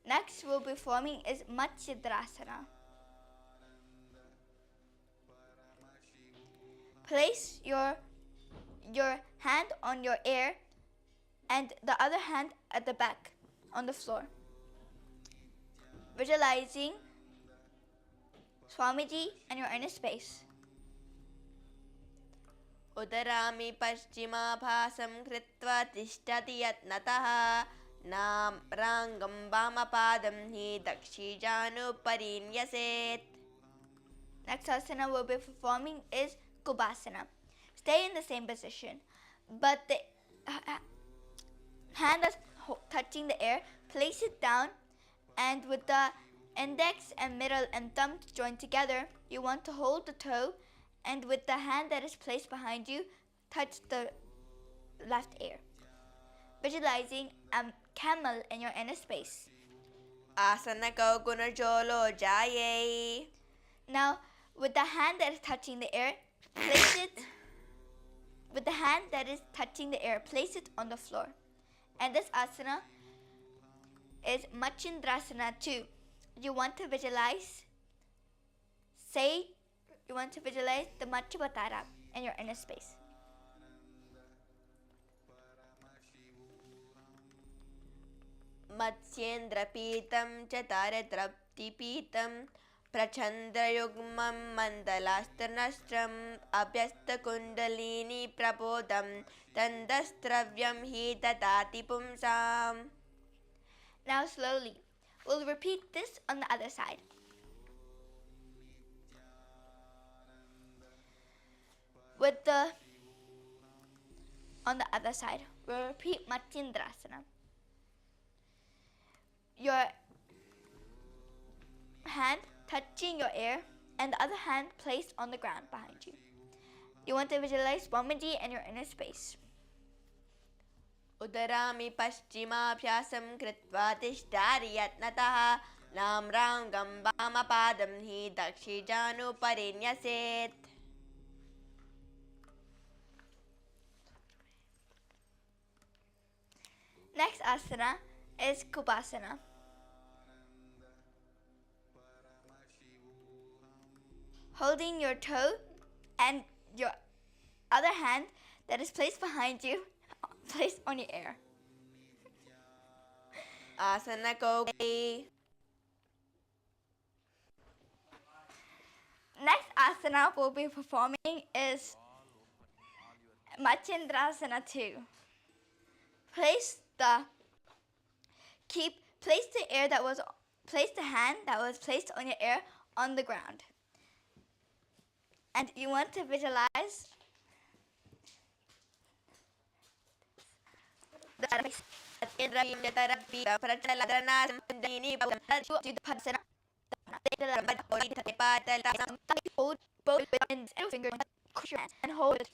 Next we'll be forming is Matsyadrasana. Place your hand on your ear and the other hand at the back on the floor. Visualizing Swamiji and your inner space. उदरामि पश्चिमाभासं कृत्वा तिष्ठति यत्नतः नाम्राङ्गं वामपादं हि दक्षिणानुपरीन्यसेत्. Next asana we'll be performing is Kubasana. Stay in the same position, but the hand that's touching the air, place it down, and with the index and middle and thumb joined together, you want to hold the toe, and with the hand that is placed behind you, touch the left ear. Visualizing a camel in your inner space. आसनको गुणजोलो जाये. Now, with the hand that is touching the air, place it. With the hand that is touching the air, place it on the floor. And this asana is Machindrasana 2. You want to visualize the Matsyavatara in your inner space. मत्स्येन्द्रपीतं च तारद्रप्तिपीतं प्रचन्द्रयुग्मं मण्डलास्त्रनष्ट्रम् अभ्यस्तकुण्डलिनी प्रबोधं तन्दस्त्रव्यं हि ददाति पुंसाम्. Now slowly, we'll repeat this on the other side. On the other side, we'll repeat Matsyendrasana. Your hand touching your ear and the other hand placed on the ground behind you. You want to visualize Swamiji and your inner space. उदरामि पश्चिमाभ्यासं कृत्वा तिष्ठारि यत्नतः नाम्राङ्गं वामपादं हि दक्षिणानुपरीन्यसेत्. Next asana is Kubasana. Holding your toe and your other hand that is placed behind you, placed on your ear. आसनको Next asana we'll be performing is Machindrasana 2. Place the hand that was placed on your ear on the ground. And you want to visualize hold both fingers and hold it.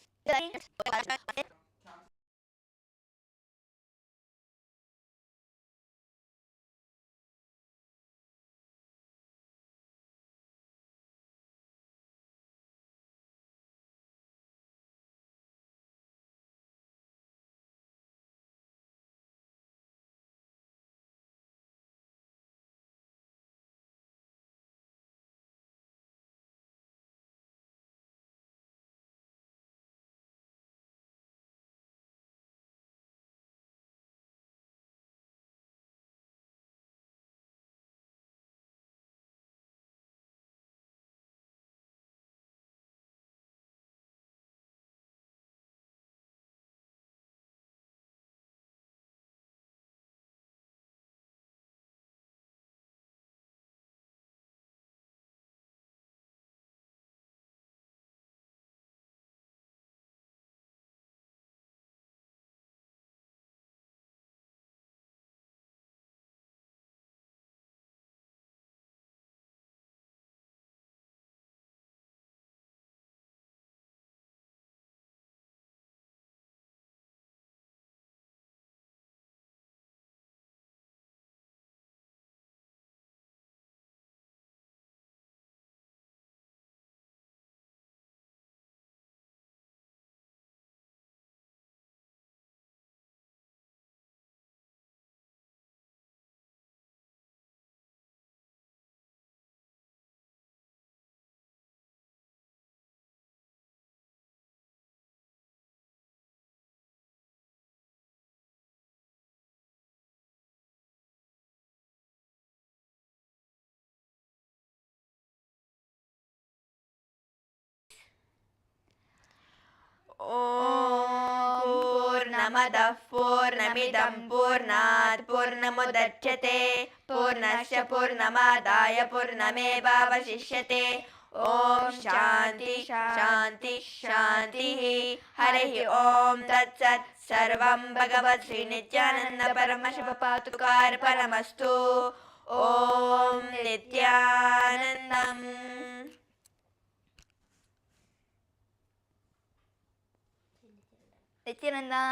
ॐ पूर्णमदः पूर्णमिदं पूर्णात् पूर्णमुदच्यते पूर्णस्य पूर्णमादाय पूर्णमेवावशिष्यते ॐ शान्ति शान्ति शान्तिः हरिः ॐ तत्सत् सर्वं भगवत् श्री नित्यानन्द परमशिव पातुकार्पणमस्तु ॐ नित्यानन्दम् Nithyananda.